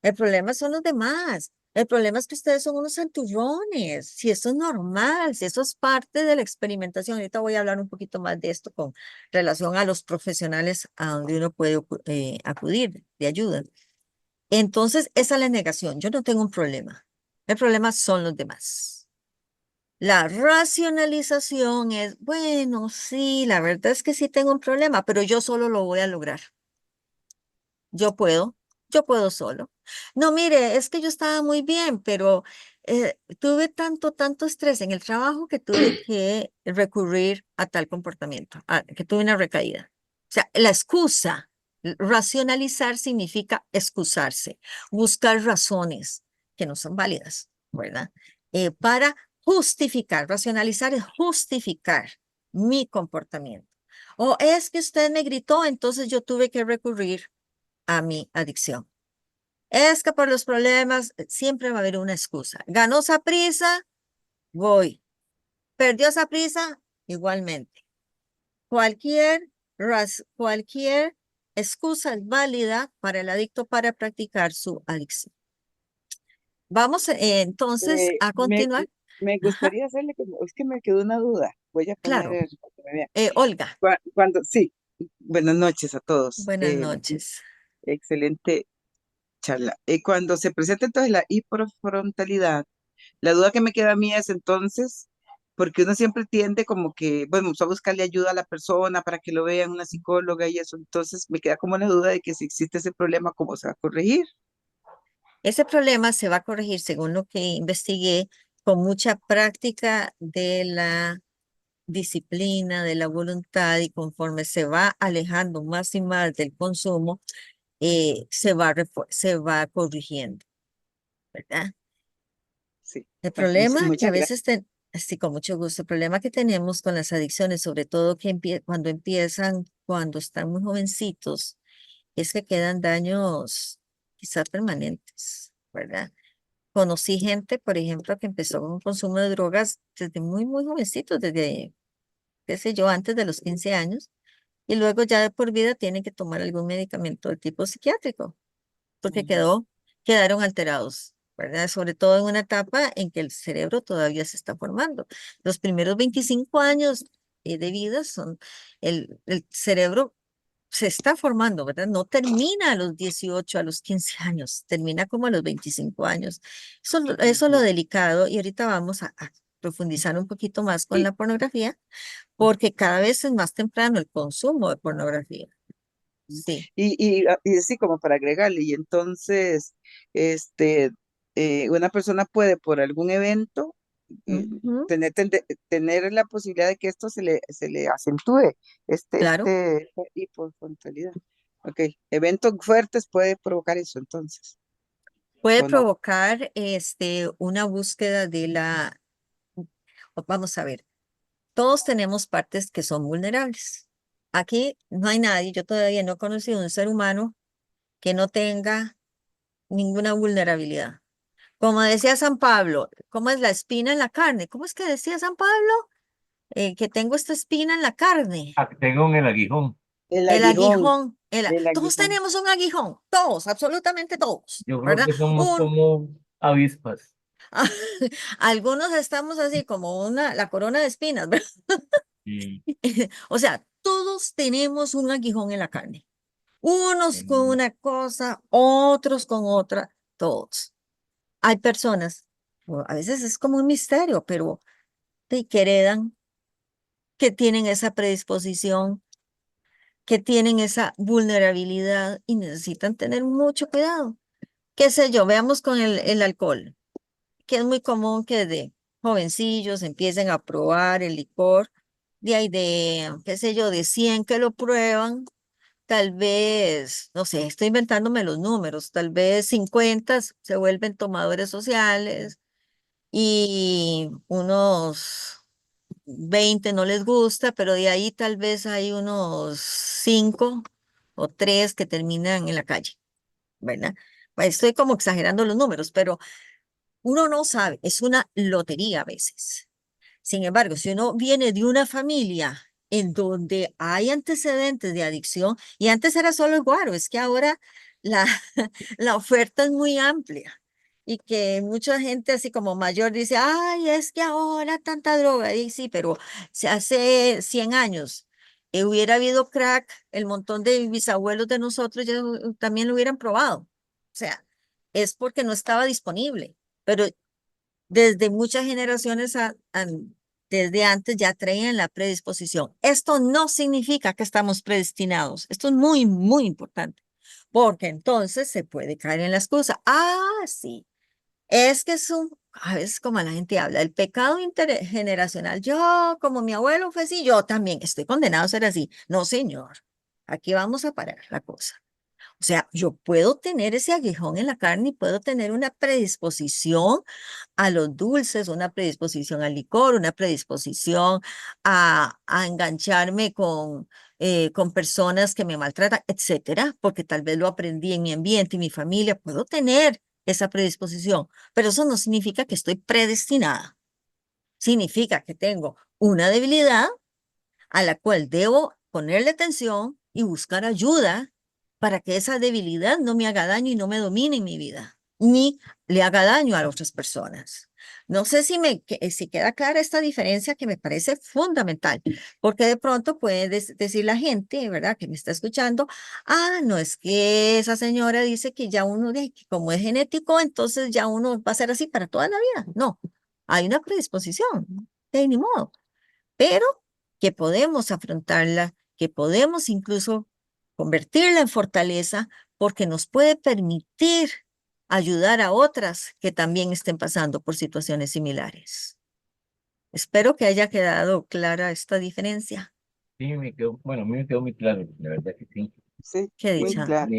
El problema son los demás. El problema es que ustedes son unos santurrones. Si eso es normal, si eso es parte de la experimentación. Ahorita voy a hablar un poquito más de esto con relación a los profesionales a donde uno puede acudir de ayuda. Entonces, esa es la negación. Yo no tengo un problema. El problema son los demás. La racionalización es, bueno, sí, la verdad es que sí tengo un problema, pero yo solo lo voy a lograr. Yo puedo, yo puedo solo. No, mire, es que yo estaba muy bien, pero tuve tanto estrés en el trabajo que tuve que recurrir a tal comportamiento, que tuve una recaída. O sea, la excusa, racionalizar significa excusarse, buscar razones. que no son válidas, ¿verdad? Para justificar, racionalizar es justificar mi comportamiento. O es que usted me gritó, entonces yo tuve que recurrir a mi adicción. Es que por los problemas siempre va a haber una excusa. Ganó Saprissa, voy. Perdió Saprissa, igualmente. Cualquier excusa es válida para el adicto para practicar su adicción. Vamos entonces Eh, a me, continuar. me Ajá, gustaría hacerle, es que me quedó una duda. Voy a poner, claro. para que me vea. Olga, Sí, buenas noches a todos. buenas noches. Excelente charla. Cuando se presenta entonces la hiperfrontalidad, la duda que me queda a mí es entonces, porque uno siempre tiende como que, bueno, vamos a buscarle ayuda a la persona para que lo vean una psicóloga y eso, entonces me queda como la duda de que si existe ese problema, ¿cómo se va a corregir? Ese problema se va a corregir, según lo que investigué, con mucha práctica de la disciplina, de la voluntad, y conforme se va alejando más y más del consumo, se va corrigiendo, ¿verdad? Sí, El bueno, problema que a muchas gracias. veces, sí, con mucho gusto, el problema que tenemos con las adicciones, sobre todo que cuando empiezan, cuando están muy jovencitos, es que quedan daños quizás permanentes, ¿verdad? Conocí gente, por ejemplo, que empezó con consumo de drogas desde muy, muy jovencitos, desde, qué sé yo, antes de los 15 años, y luego ya de por vida tienen que tomar algún medicamento de tipo psiquiátrico, porque Ujú. quedaron alterados, ¿verdad? Sobre todo en una etapa en que el cerebro todavía se está formando. Los primeros 25 años de vida son, el cerebro se está formando, ¿verdad? No termina a los 18, a los 15 años, termina como a los 25 años. Eso es lo Ujú. delicado, y ahorita vamos a profundizar un poquito más con Y, la pornografía, porque cada vez es más temprano el consumo de pornografía. Sí, y así como para agregarle, y entonces, este, una persona puede por algún evento ujú, tener la posibilidad de que esto se le acentúe, claro. esta hiperfrontalidad. Ok, eventos fuertes puede provocar eso entonces, Puede ¿o no? provocar una búsqueda vamos a ver, todos tenemos partes que son vulnerables. Aquí no hay nadie, yo todavía no he conocido un ser humano que no tenga ninguna vulnerabilidad. Como decía San Pablo, ¿cómo es la espina en la carne? ¿Cómo es que decía San Pablo? Que tengo esta espina en la carne. Ah, tengo en el aguijón. El El aguijón, aguijón. el Todos aguijón. tenemos un aguijón, todos, absolutamente todos, Yo creo ¿verdad? que somos como avispas. Algunos estamos así como la corona de espinas, ¿verdad? Y, O sea, todos tenemos un aguijón en la carne. Unos con eh, una cosa, otros con otra, todos. Hay personas, a veces es como un misterio, pero que heredan, que tienen esa predisposición, que tienen esa vulnerabilidad y necesitan tener mucho cuidado. Qué sé yo, veamos con el alcohol, que es muy común que de jovencillos empiecen a probar el licor, de ahí de, qué sé yo, de 100 que lo prueban, tal vez, no sé, estoy inventándome los números, tal vez 50 se vuelven tomadores sociales y unos 20 no les gusta, pero de ahí tal vez hay unos 5 o 3 que terminan en la calle, ¿verdad? Estoy como exagerando los números, pero uno no sabe, es una lotería a veces. Sin embargo, si uno viene de una familia en donde hay antecedentes de adicción, y antes era solo el guaro, es que ahora la, la oferta es muy amplia, y que mucha gente así como mayor dice, ay, es que ahora tanta droga, y sí, pero si hace 100 años hubiera habido crack, el montón de bisabuelos de nosotros ya también lo hubieran probado. O sea, es porque no estaba disponible, pero desde muchas generaciones desde antes ya traían la predisposición. Esto no significa que estamos predestinados. Esto es muy, muy importante, porque entonces se puede caer en la excusa. Ah, sí, es que a veces como la gente habla, el pecado intergeneracional. Yo, como mi abuelo fue así, yo también estoy condenado a ser así. No, señor, aquí vamos a parar la cosa. O sea, yo puedo tener ese aguijón en la carne y puedo tener una predisposición a los dulces, una predisposición al licor, una predisposición a engancharme con personas que me maltratan, etcétera, porque tal vez lo aprendí en mi ambiente y mi familia. Puedo tener esa predisposición, pero eso no significa que estoy predestinada. Significa que tengo una debilidad a la cual debo ponerle atención y buscar ayuda para que esa debilidad no me haga daño y no me domine en mi vida, ni le haga daño a otras personas. No sé si queda clara esta diferencia que me parece fundamental, porque de pronto puede decir la gente, ¿verdad?, que me está escuchando, no es que esa señora dice que ya uno, que como es genético, entonces ya uno va a ser así para toda la vida. No, hay una predisposición, de ni modo, pero que podemos afrontarla, que podemos incluso convertirla en fortaleza, porque nos puede permitir ayudar a otras que también estén pasando por situaciones similares. Espero que haya quedado clara esta diferencia. Sí, bueno, a mí me quedó muy claro, la verdad que sí. Sí, Qué muy dicha. claro.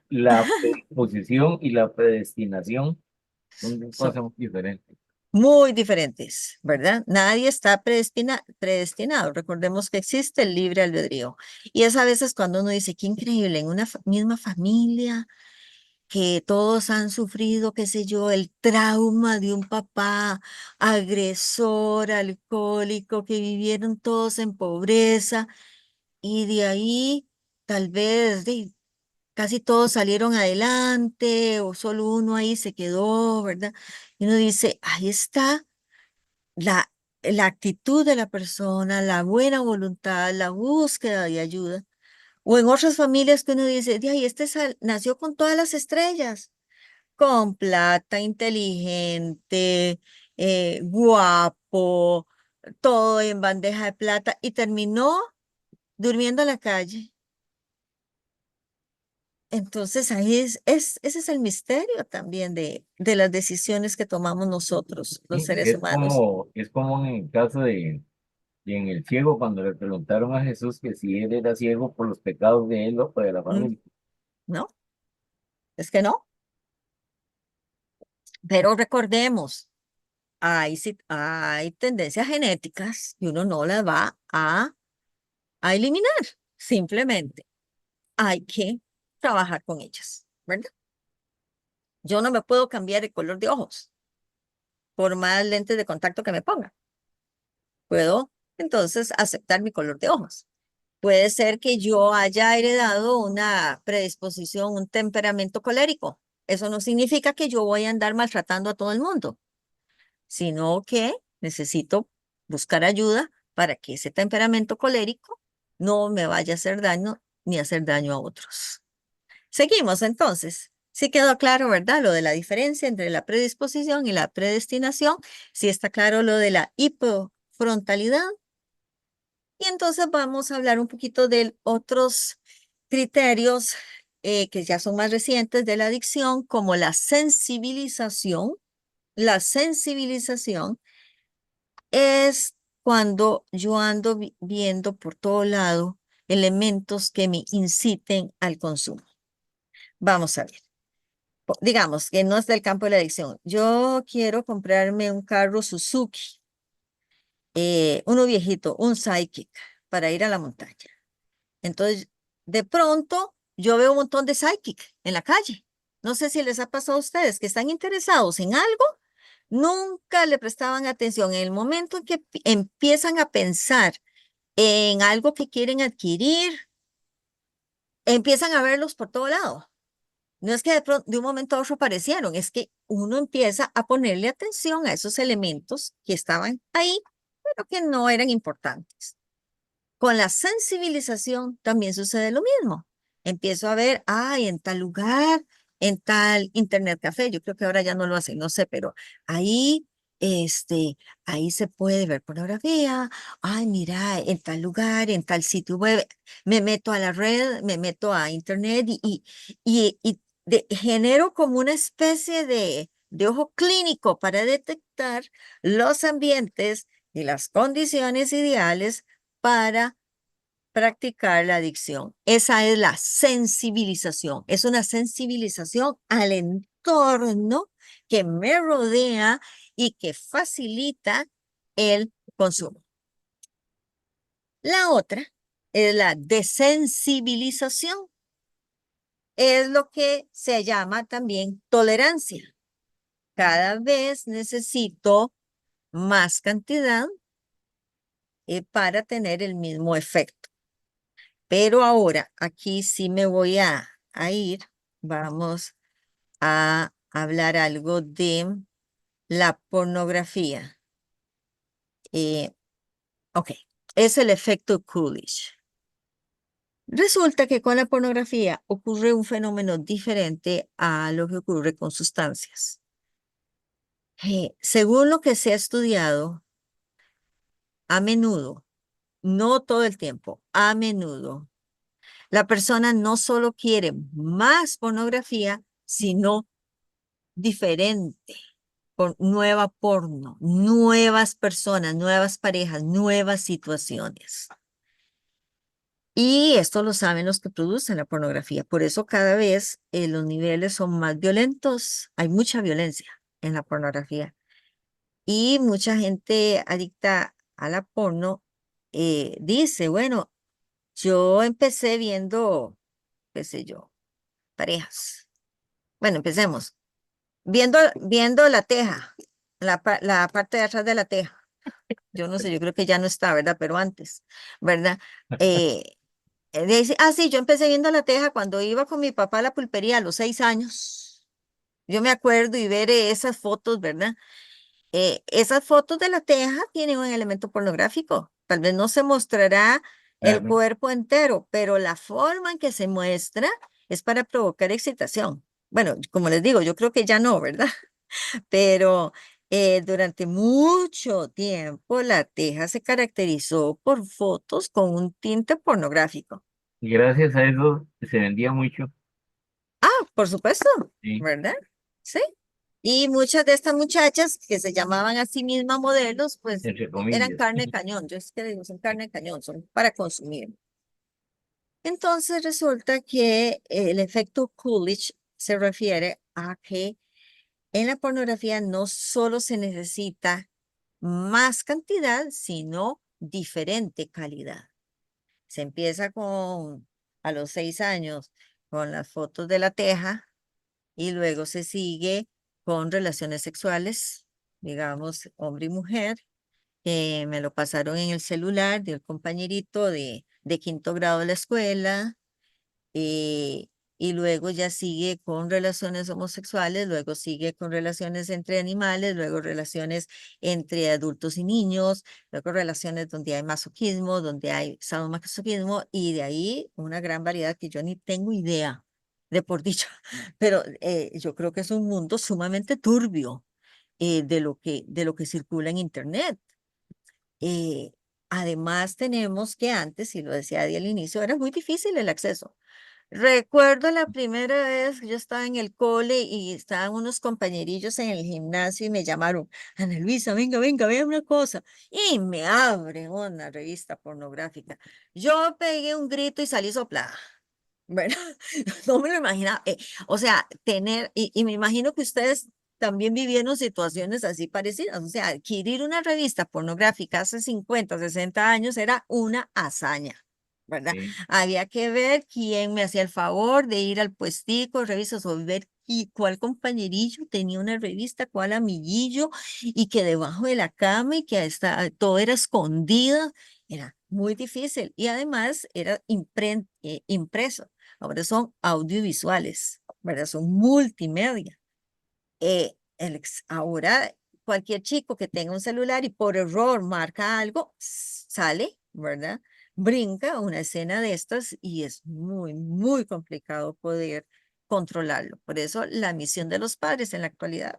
La predisposición y la predestinación son dos Son cosas muy diferentes. muy diferentes, ¿verdad? Nadie está predestinado. Recordemos que existe el libre albedrío. Y es a veces cuando uno dice, qué increíble, en una misma familia, que todos han sufrido, qué sé yo, el trauma de un papá agresor, alcohólico, que vivieron todos en pobreza y de ahí tal vez casi todos salieron adelante o solo uno ahí se quedó, ¿verdad? Y uno dice, ahí está la, la actitud de la persona, la buena voluntad, la búsqueda de ayuda. O en otras familias que uno dice, de ahí nació con todas las estrellas, con plata, inteligente, guapo, todo en bandeja de plata y terminó durmiendo en la calle. Entonces ahí ese es el misterio también de las decisiones que tomamos nosotros, los Sí, seres humanos. es como en el caso de en el ciego, cuando le preguntaron a Jesús que si él era ciego por los pecados de él o de la Mm, familia. ¿No? Es que no. Pero recordemos, hay tendencias genéticas y uno no las va a eliminar. Simplemente hay que trabajar con ellas, ¿verdad? Yo no me puedo cambiar el color de ojos por más lentes de contacto que me ponga. Puedo entonces aceptar mi color de ojos. Puede ser que yo haya heredado una predisposición, un temperamento colérico. Eso no significa que yo voy a andar maltratando a todo el mundo, sino que necesito buscar ayuda para que ese temperamento colérico no me vaya a hacer daño ni hacer daño a otros. Seguimos entonces. Sí quedó claro, ¿verdad? Lo de la diferencia entre la predisposición y la predestinación. Sí está claro lo de la hipofrontalidad. Y entonces vamos a hablar un poquito de otros criterios que ya son más recientes de la adicción, como la sensibilización. La sensibilización es cuando yo ando viendo por todo lado elementos que me inciten al consumo. Vamos a ver. Digamos que no es del campo de la adicción. Yo quiero comprarme un carro Suzuki, uno viejito, un Sidekick, para ir a la montaña. Entonces, de pronto, yo veo un montón de Sidekick en la calle. No sé si les ha pasado a ustedes que están interesados en algo, nunca le prestaban atención. En el momento en que empiezan a pensar en algo que quieren adquirir, empiezan a verlos por todo lado. No es que de un momento a otro aparecieron, es que uno empieza a ponerle atención a esos elementos que estaban ahí, pero que no eran importantes. Con la sensibilización también sucede lo mismo. Empiezo a ver, en tal lugar, en tal internet café, yo creo que ahora ya no lo hacen, no sé, pero ahí, ahí se puede ver pornografía. Mira, en tal lugar, en tal sitio web, me meto a la red, me meto a internet y genero como una especie de ojo clínico para detectar los ambientes y las condiciones ideales para practicar la adicción. Esa es la sensibilización. Es una sensibilización al entorno que me rodea y que facilita el consumo. La otra es la desensibilización. Es lo que se llama también tolerancia. Cada vez necesito más cantidad para tener el mismo efecto. Pero ahora, aquí sí me voy a ir. Vamos a hablar algo de la pornografía. Ok, es el efecto Coolidge. Resulta que con la pornografía ocurre un fenómeno diferente a lo que ocurre con sustancias. Según lo que se ha estudiado, a menudo, no todo el tiempo, a menudo, la persona no solo quiere más pornografía, sino diferente, nueva porno, nuevas personas, nuevas parejas, nuevas situaciones. Y esto lo saben los que producen la pornografía. Por eso cada vez los niveles son más violentos. Hay mucha violencia en la pornografía. Y mucha gente adicta a la porno dice, bueno, yo empecé viendo, qué sé yo, parejas. Bueno, empecemos. Viendo la teja, la parte de atrás de la teja. Yo no sé, yo creo que ya no está, ¿verdad? Pero antes, ¿verdad? Dice, sí, yo empecé viendo la teja cuando iba con mi papá a la pulpería a los 6 años. Yo me acuerdo y ver esas fotos, ¿verdad? Esas fotos de la teja tienen un elemento pornográfico. Tal vez no se mostrará el Claro. cuerpo entero, pero la forma en que se muestra es para provocar excitación. Bueno, como les digo, yo creo que ya no, ¿verdad? Pero durante mucho tiempo la teja se caracterizó por fotos con un tinte pornográfico. Y gracias a eso se vendía mucho, Por supuesto, sí, ¿verdad? Sí. Y muchas de estas muchachas que se llamaban a sí mismas modelos, pues entre eran comillas. carne de cañón. Yo es que digo, son carne de cañón, son para consumir. Entonces resulta que el efecto Coolidge se refiere a que en la pornografía no solo se necesita más cantidad, sino diferente calidad. Se empieza a los 6 años, con las fotos de la teja y luego se sigue con relaciones sexuales, digamos, hombre y mujer. Me lo pasaron en el celular del compañerito de 5.º grado de la escuela. eh, y luego ya sigue con relaciones homosexuales, luego sigue con relaciones entre animales, luego relaciones entre adultos y niños, luego relaciones donde hay masoquismo, donde hay sadomasoquismo, y de ahí una gran variedad que yo ni tengo idea, de por dicho, pero yo creo que es un mundo sumamente turbio de lo que circula en Internet. Eh, Además, tenemos que antes, y lo decía Adi al inicio, era muy difícil el acceso. Recuerdo la primera vez que yo estaba en el cole y estaban unos compañerillos en el gimnasio y me llamaron, Ana Luisa, venga, venga, vea una cosa. Y me abren una revista pornográfica. Yo pegué un grito y salí soplada. Bueno, no me lo imaginaba. O sea, y me imagino que ustedes también vivieron situaciones así parecidas. O sea, adquirir una revista pornográfica hace 50, 60 años era una hazaña, ¿verdad? Sí. Había que ver quién me hacía el favor de ir al puestico, revisas o ver cuál compañerillo tenía una revista, cuál amiguillo, y que debajo de la cama y que todo era escondido. Era muy difícil y además era impreso. Ahora son audiovisuales, ¿verdad? Son multimedia. Ahora cualquier chico que tenga un celular y por error marca algo, sale, ¿verdad? Brinca una escena de estas y es muy, muy complicado poder controlarlo. Por eso la misión de los padres en la actualidad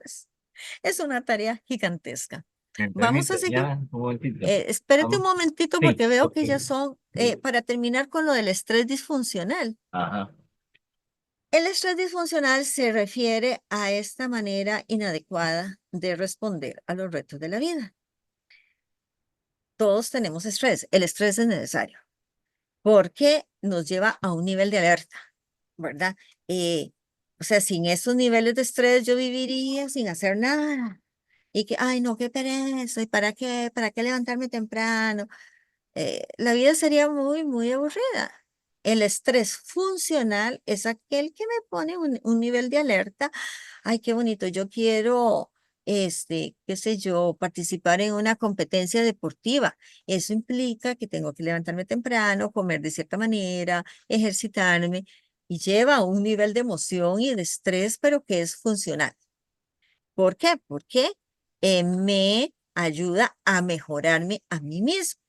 es una tarea gigantesca. Vamos a Permita, seguir. ya, un momentito. Espérate un Vamos. momentito Sí, porque veo ok. que ya son, para terminar con lo del estrés disfuncional. Ajá. El estrés disfuncional se refiere a esta manera inadecuada de responder a los retos de la vida. Todos tenemos estrés. El estrés es necesario. porque nos lleva a un nivel de alerta, ¿verdad? O sea, sin esos niveles de estrés yo viviría sin hacer nada. Y que, ay, no, qué pereza, ¿y para qué? ¿Para qué levantarme temprano? La vida sería muy, muy aburrida. El estrés funcional es aquel que me pone un nivel de alerta. Ay, qué bonito, yo quiero, qué sé yo, participar en una competencia deportiva. Eso implica que tengo que levantarme temprano, comer de cierta manera, ejercitarme, y lleva a un nivel de emoción y de estrés, pero que es funcional. ¿Por qué? Porque me ayuda a mejorarme a mí mismo.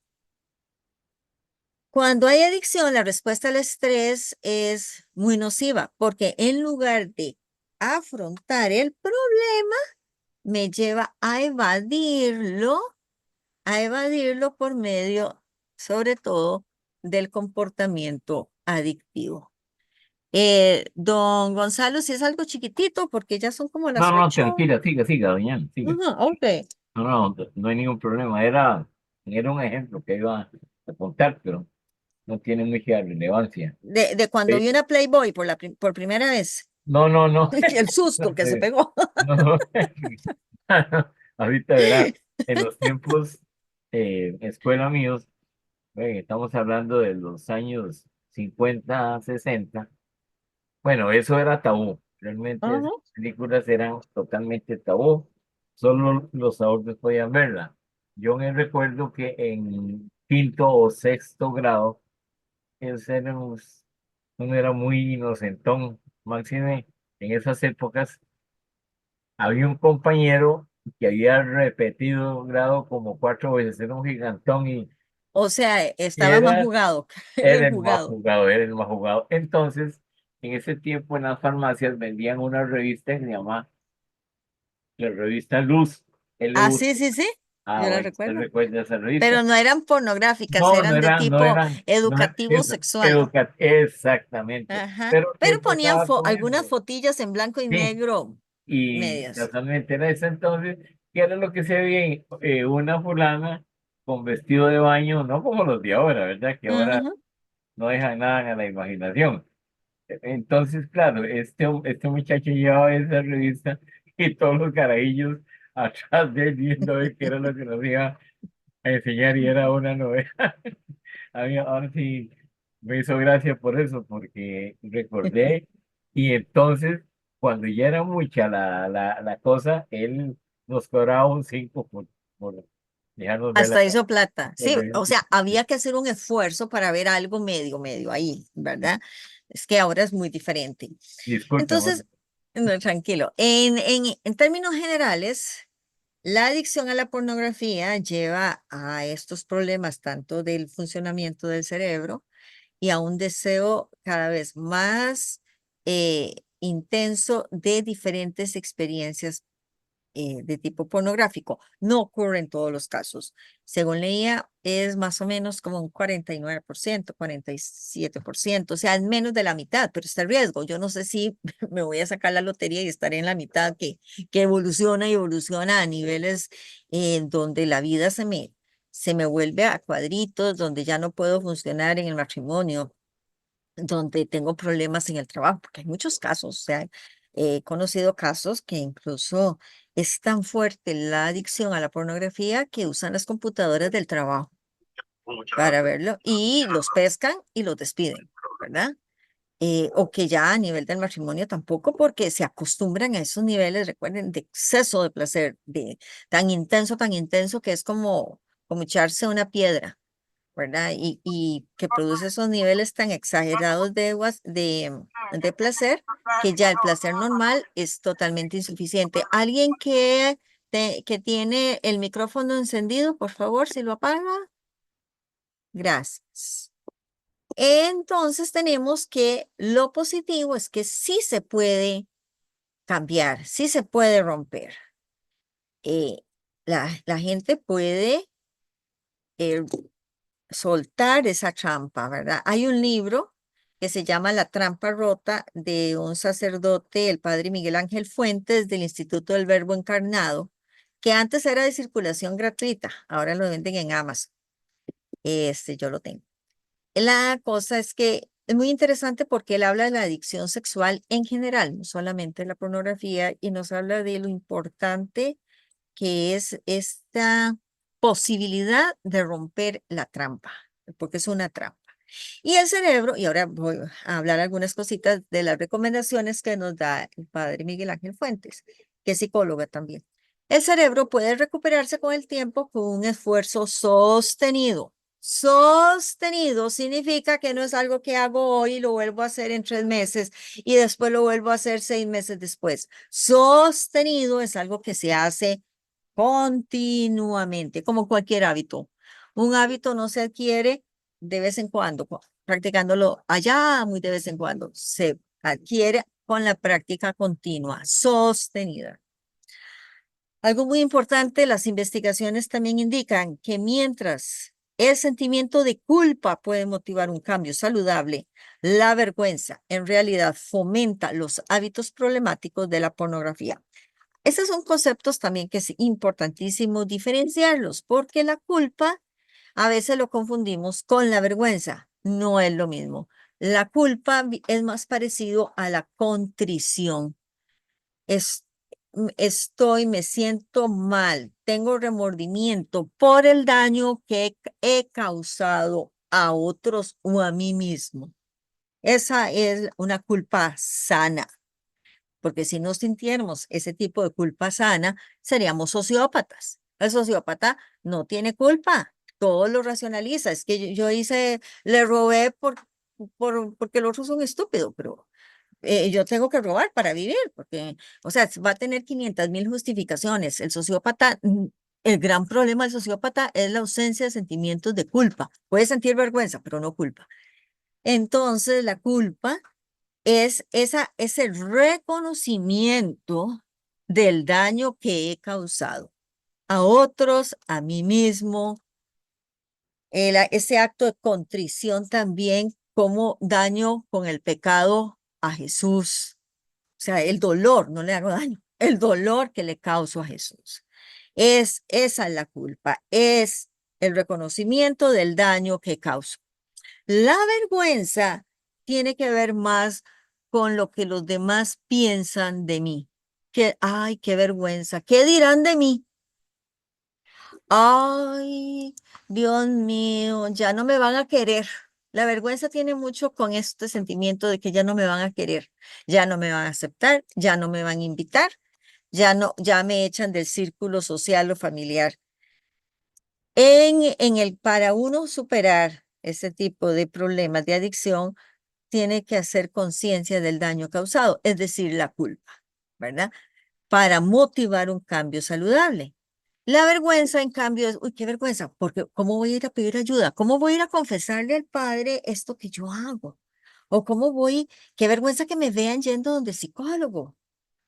Cuando hay adicción, la respuesta al estrés es muy nociva, porque en lugar de afrontar el problema, me lleva a evadirlo por medio, sobre todo, del comportamiento adictivo. Don Gonzalo, si es algo chiquitito, porque ya son como las No, no, 8. tranquila, siga, doña Ana, siga. Ok. No, no, no hay ningún problema. Era un ejemplo que iba a contar, pero no tiene mucha relevancia. De cuando vi una Playboy por primera vez, No, no, no. el susto que se pegó. No, no. Ahorita verá, en los tiempos escuela míos, estamos hablando de los años 50, 60. Bueno, eso era tabú. Realmente Ajá. esas películas eran totalmente tabú. Solo los adultos podían verla. Yo me recuerdo que en quinto o sexto grado, esos uno era muy inocentón. Máxime, en esas épocas había un compañero que había repetido grado como 4 veces. Era un gigantón O sea, y estaba más jugado, era era el el más jugado. jugado, era el más jugado. Entonces, en ese tiempo en las farmacias vendían una revista que se llama la revista Luz, Ah, LU. sí, sí, sí, Ah, yo la bueno, ¿usted recuerdo. recuerda esa Pero revista? no eran pornográficas, No, eran de no tipo eran, no eran educativo eso, sexual. exactamente. Ajá. Pero ¿qué Pero ponían pasaba con algunas eso? fotillas en blanco y Sí, negro, y medias. casualmente era ese entonces, que era lo que se veía, una fulana con vestido de baño, no como los de ahora, ¿verdad? Que ahora Ujú. no dejan nada a la imaginación. Entonces, claro, este muchacho llevaba esa revista y todos los carajillos atrás de él viendo a ver qué era lo que nos iba a enseñar y era una novela. Ahora sí me hizo gracia por eso, porque recordé y entonces cuando ya era mucha la cosa, él nos cobraba un 5 por dejarnos ver Hasta hizo plata. la Sí, o revista. sea, había que hacer un esfuerzo para ver algo medio, medio ahí, ¿verdad? Es que ahora es muy diferente. Disculpe, amor. Entonces, no, tranquilo. En términos generales, la adicción a la pornografía lleva a estos problemas tanto del funcionamiento del cerebro y a un deseo cada vez más intenso de diferentes experiencias de tipo pornográfico. No ocurre en todos los casos. Según leía, es más o menos como un 49%, 47%, o sea, es menos de la mitad, pero está el riesgo. Yo no sé si me voy a sacar la lotería y estaré en la mitad que evoluciona y evoluciona a niveles donde la vida se me vuelve a cuadritos, donde ya no puedo funcionar en el matrimonio, donde tengo problemas en el trabajo, porque hay muchos casos, o sea, he conocido casos que incluso es tan fuerte la adicción a la pornografía que usan las computadoras del trabajo para verlo y los pescan y los despiden, ¿verdad? O que ya a nivel del matrimonio tampoco, porque se acostumbran a esos niveles, recuerden, de exceso de placer, de tan intenso que es como echarse una piedra, ¿verdad? Y que produce esos niveles tan exagerados de placer que ya el placer normal es totalmente insuficiente. Alguien que tiene el micrófono encendido, por favor, si lo apaga. Gracias. Entonces tenemos que lo positivo es que sí se puede cambiar, sí se puede romper. Eh, la gente puede eh, soltar esa trampa, ¿verdad? Hay un libro que se llama La trampa rota de un sacerdote, el padre Miguel Ángel Fuentes del Instituto del Verbo Encarnado, que antes era de circulación gratuita, ahora lo venden en Amazon. Yo lo tengo. la cosa es que es muy interesante porque él habla de la adicción sexual en general, no solamente de la pornografía, y nos habla de lo importante que es esta posibilidad de romper la trampa, porque es una trampa. Y el cerebro, y ahora voy a hablar algunas cositas de las recomendaciones que nos da el padre Miguel Ángel Fuentes, que es psicóloga también. El cerebro puede recuperarse con el tiempo con un esfuerzo sostenido. Sostenido significa que no es algo que hago hoy y lo vuelvo a hacer en 3 meses y después lo vuelvo a hacer 6 meses después. Sostenido es algo que se hace continuamente, como cualquier hábito. Un hábito no se adquiere de vez en cuando, practicándolo allá muy de vez en cuando. Se adquiere con la práctica continua, sostenida. Algo muy importante, las investigaciones también indican que mientras el sentimiento de culpa puede motivar un cambio saludable, la vergüenza en realidad fomenta los hábitos problemáticos de la pornografía. Estos son conceptos también que es importantísimo diferenciarlos, porque la culpa a veces lo confundimos con la vergüenza. No es lo mismo. La culpa es más parecido a la contrición. Me siento mal, tengo remordimiento por el daño que he causado a otros o a mí mismo. Esa es una culpa sana, porque si no sintiéramos ese tipo de culpa sana, seríamos sociópatas. El sociópata no tiene culpa, todo lo racionaliza. Es que yo hice, le robé porque el otro es un estúpido, pero yo tengo que robar para vivir, porque, o sea, va a tener 500,000 justificaciones. El sociópata, el gran problema del sociópata es la ausencia de sentimientos de culpa. Puede sentir vergüenza, pero no culpa. Entonces, la culpa es ese reconocimiento del daño que he causado a otros, a mí mismo, ese acto de contrición también como daño con el pecado a Jesús. O sea, el dolor, no le hago daño, el dolor que le causo a Jesús. Esa es la culpa, es el reconocimiento del daño que causo. La vergüenza tiene que ver más con lo que los demás piensan de mí. Que, ay, qué vergüenza, ¿qué dirán de mí? Ay, Dios mío, ya no me van a querer. La vergüenza tiene mucho con este sentimiento de que ya no me van a querer, ya no me van a aceptar, ya no me van a invitar, ya me echan del círculo social o familiar. Para uno superar ese tipo de problemas de adicción, tiene que hacer conciencia del daño causado, es decir, la culpa, ¿verdad? Para motivar un cambio saludable. La vergüenza, en cambio, es, uy, qué vergüenza, porque ¿cómo voy a ir a pedir ayuda? ¿Cómo voy a ir a confesarle al padre esto que yo hago? O qué vergüenza que me vean yendo donde el psicólogo,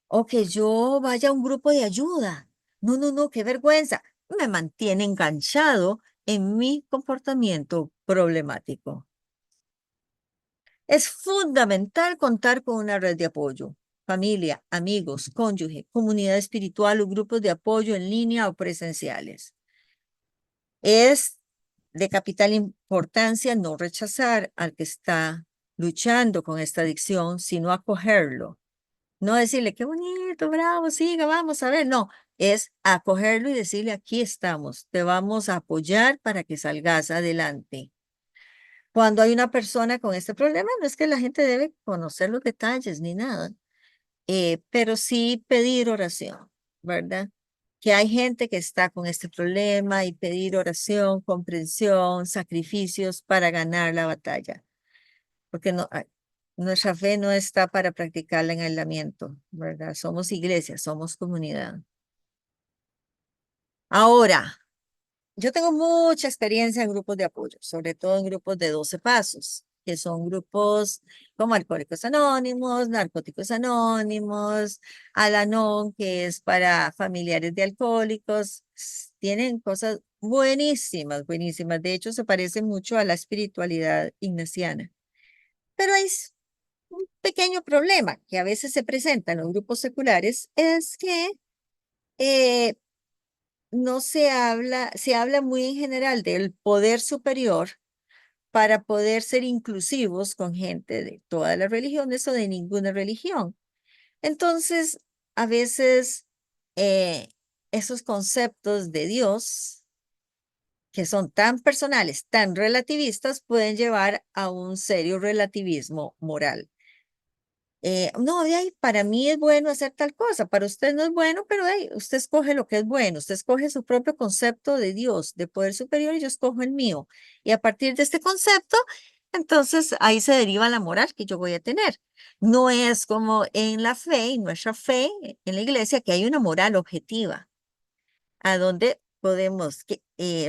o que yo vaya a un grupo de ayuda. No, no, no, qué vergüenza. Me mantiene enganchado en mi comportamiento problemático. Es fundamental contar con una red de apoyo, familia, amigos, cónyuge, comunidad espiritual o grupos de apoyo en línea o presenciales. Es de capital importancia no rechazar al que está luchando con esta adicción, sino acogerlo. No decirle, qué bonito, bravo, siga, vamos a ver. No, es acogerlo y decirle, aquí estamos, te vamos a apoyar para que salgas adelante. Cuando hay una persona con este problema, no es que la gente debe conocer los detalles ni nada, pero sí pedir oración, ¿verdad? Que hay gente que está con este problema y pedir oración, comprensión, sacrificios para ganar la batalla, porque nuestra fe no está para practicarla en aislamiento, ¿verdad? Somos iglesia, somos comunidad. Ahora, yo tengo mucha experiencia en grupos de apoyo, sobre todo en grupos de 12 pasos, que son grupos como Alcohólicos Anónimos, Narcóticos Anónimos, Al-Anon, que es para familiares de alcohólicos. Tienen cosas buenísimas, buenísimas. De hecho, se parece mucho a la espiritualidad ignaciana. Pero hay un pequeño problema que a veces se presenta en los grupos seculares, es que eh, no se habla muy en general del poder superior para poder ser inclusivos con gente de todas las religiones o de ninguna religión. Entonces, a veces esos conceptos de Dios, que son tan personales, tan relativistas, pueden llevar a un serio relativismo moral. No, de ahí, para mí es bueno hacer tal cosa, para usted no es bueno, pero de ahí, usted escoge lo que es bueno, usted escoge su propio concepto de Dios, de poder superior, y yo escojo el mío. Y a partir de este concepto, entonces ahí se deriva la moral que yo voy a tener. No es como en la fe, en nuestra fe, en la iglesia, que hay una moral objetiva a donde podemos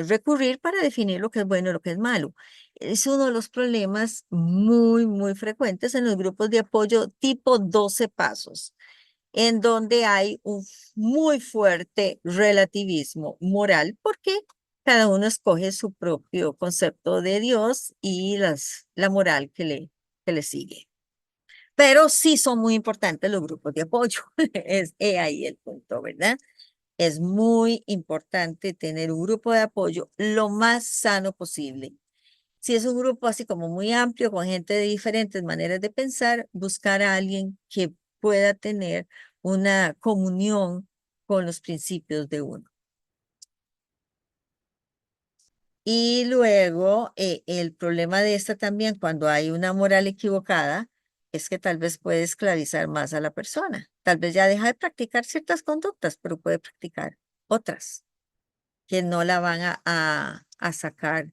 recurrir para definir lo que es bueno y lo que es malo. Es uno de los problemas muy, muy frecuentes en los grupos de apoyo tipo 12 pasos, en donde hay un muy fuerte relativismo moral, porque cada uno escoge su propio concepto de Dios y la moral que le sigue. Pero sí son muy importantes los grupos de apoyo. Es ahí el punto, ¿verdad? Es muy importante tener un grupo de apoyo lo más sano posible. Si es un grupo así como muy amplio, con gente de diferentes maneras de pensar, buscar a alguien que pueda tener una comunión con los principios de uno. Y luego, el problema de esta también, cuando hay una moral equivocada, es que tal vez puede esclavizar más a la persona. Tal vez ya deja de practicar ciertas conductas, pero puede practicar otras que no la van a sacar,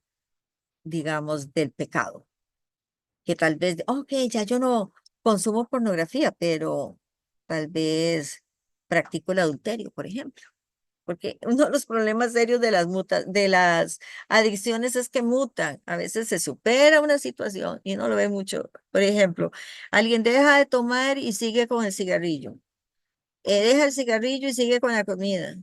digamos, del pecado. Que tal vez, ok, ya yo no consumo pornografía, pero tal vez practico el adulterio, por ejemplo. Porque uno de los problemas serios de las adicciones es que mutan. A veces se supera una situación y no lo ve mucho. Por ejemplo, alguien deja de tomar y sigue con el cigarrillo. Deja el cigarrillo y sigue con la comida.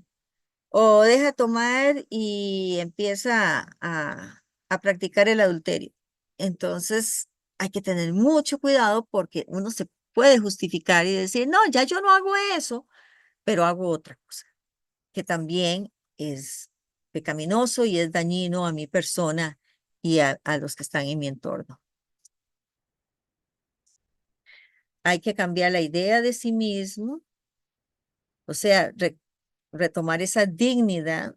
O deja de tomar y empieza a practicar el adulterio. Entonces, hay que tener mucho cuidado porque uno se puede justificar y decir, no, ya yo no hago eso, pero hago otra cosa, que también es pecaminoso y es dañino a mi persona y a los que están en mi entorno. Hay que cambiar la idea de sí mismo, o sea, retomar esa dignidad,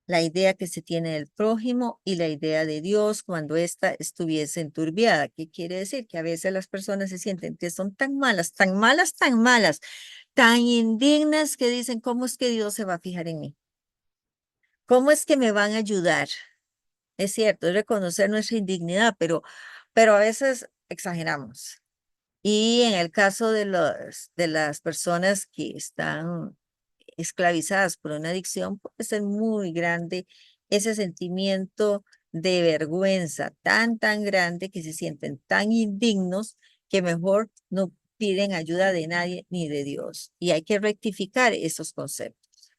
la idea que se tiene del prójimo y la idea de Dios cuando ésta estuviese enturbiada. ¿Qué quiere decir? Que a veces las personas se sienten que son tan malas, tan malas, tan malas, tan indignas que dicen, ¿cómo es que Dios se va a fijar en mí? ¿Cómo es que me van a ayudar? Es cierto, es reconocer nuestra indignidad, pero a veces exageramos. Y en el caso de las personas que están esclavizadas por una adicción, puede ser muy grande ese sentimiento de vergüenza, tan grande que se sienten tan indignos que mejor no piden ayuda de nadie ni de Dios. Y hay que rectificar esos conceptos.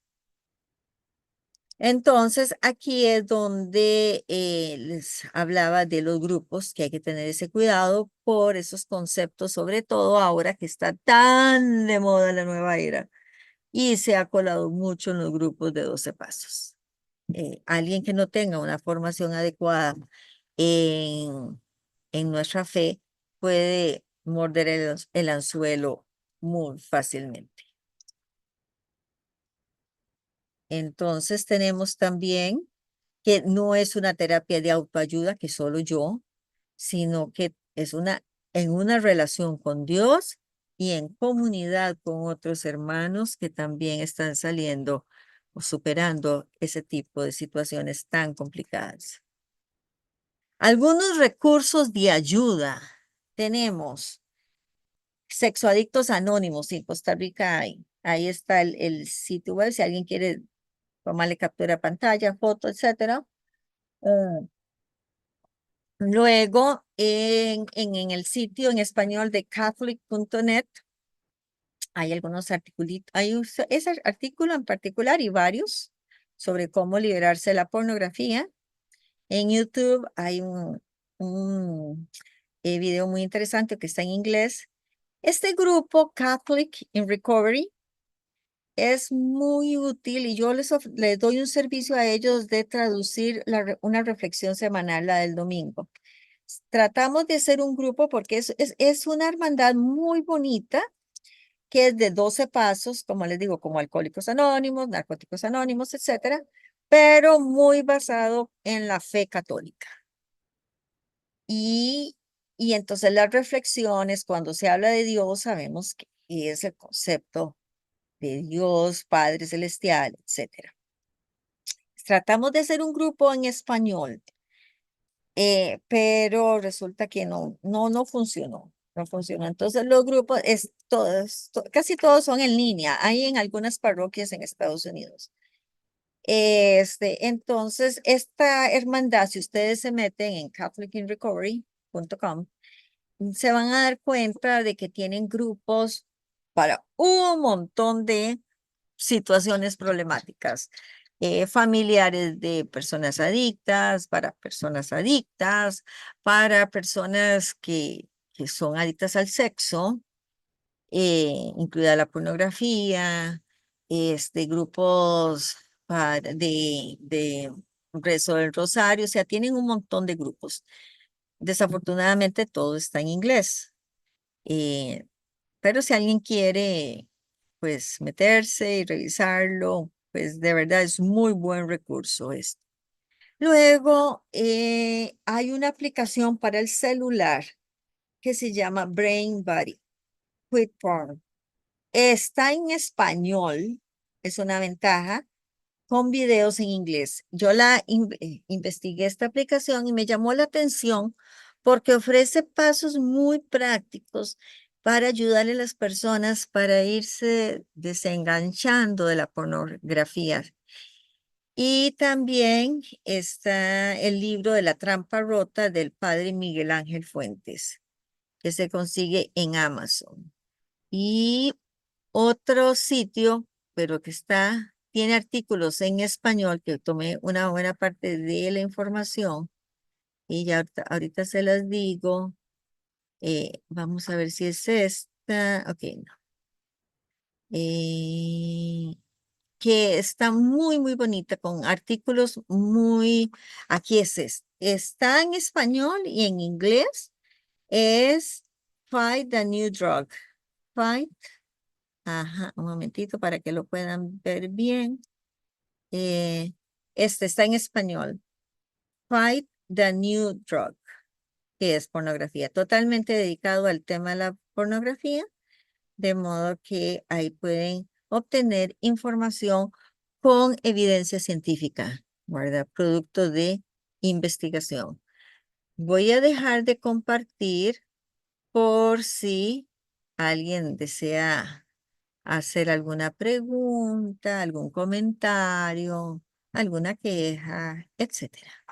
Entonces, aquí es donde les hablaba de los grupos, que hay que tener ese cuidado por esos conceptos, sobre todo ahora que está tan de moda la nueva era y se ha colado mucho en los grupos de 12 pasos. Alguien que no tenga una formación adecuada en, en nuestra fe puede morder el anzuelo muy fácilmente. Entonces tenemos también que no es una terapia de autoayuda que solo yo, sino que es en una relación con Dios y en comunidad con otros hermanos que también están saliendo o superando ese tipo de situaciones tan complicadas. Algunos recursos de ayuda. Tenemos Sexoadictos Anónimos en Costa Rica. Ahí está el sitio web si alguien quiere tomarle captura de pantalla, foto, etcétera. Luego, en el sitio en español de catholic.net, hay algunos artículos, ese artículo en particular y varios sobre cómo liberarse de la pornografía. En YouTube hay un video muy interesante que está en inglés. Este grupo, Catholic in Recovery, es muy útil y yo les doy un servicio a ellos de traducir una reflexión semanal, la del domingo. Tratamos de hacer un grupo porque es una hermandad muy bonita que es de 12 pasos, como les digo, como Alcohólicos Anónimos, Narcóticos Anónimos, etcétera, pero muy basado en la fe católica. Y, y entonces las reflexiones, cuando se habla de Dios, sabemos que es el concepto de Dios, Padre Celestial, etcétera. Tratamos de hacer un grupo en español, pero resulta que no funcionó. No funcionó. Entonces los grupos, casi todos son en línea. Hay en algunas parroquias en Estados Unidos. Entonces, esta hermandad, si ustedes se meten en catholicinrecovery.com, se van a dar cuenta de que tienen grupos para un montón de situaciones problemáticas, familiares de personas adictas, para personas que son adictas al sexo, incluida la pornografía, grupos de rezo del rosario, o sea, tienen un montón de grupos. Desafortunadamente todo está en inglés. Pero si alguien quiere, pues, meterse y revisarlo, pues de verdad es muy buen recurso esto. Luego, hay una aplicación para el celular que se llama Brain Body, Quit Porn. Está en español, es una ventaja, con videos en inglés. Yo investigué esta aplicación y me llamó la atención porque ofrece pasos muy prácticos para ayudarle a las personas para irse desenganchando de la pornografía. Y también está el libro de La trampa rota del padre Miguel Ángel Fuentes, que se consigue en Amazon. Y otro sitio, pero que tiene artículos en español, que tomé una buena parte de la información y ya ahorita se las digo. Vamos a ver si es esta. Ok, no. Que está muy, muy bonita, con artículos aquí es este. Está en español y en inglés. Es Fight the New Drug. Fight. Ajá, un momentito para que lo puedan ver bien. Este está en español. Fight the New Drug, que es pornografía, totalmente dedicado al tema de la pornografía, de modo que ahí pueden obtener información con evidencia científica, ¿verdad? Producto de investigación. Voy a dejar de compartir por si alguien desea hacer alguna pregunta, algún comentario, alguna queja, etcétera.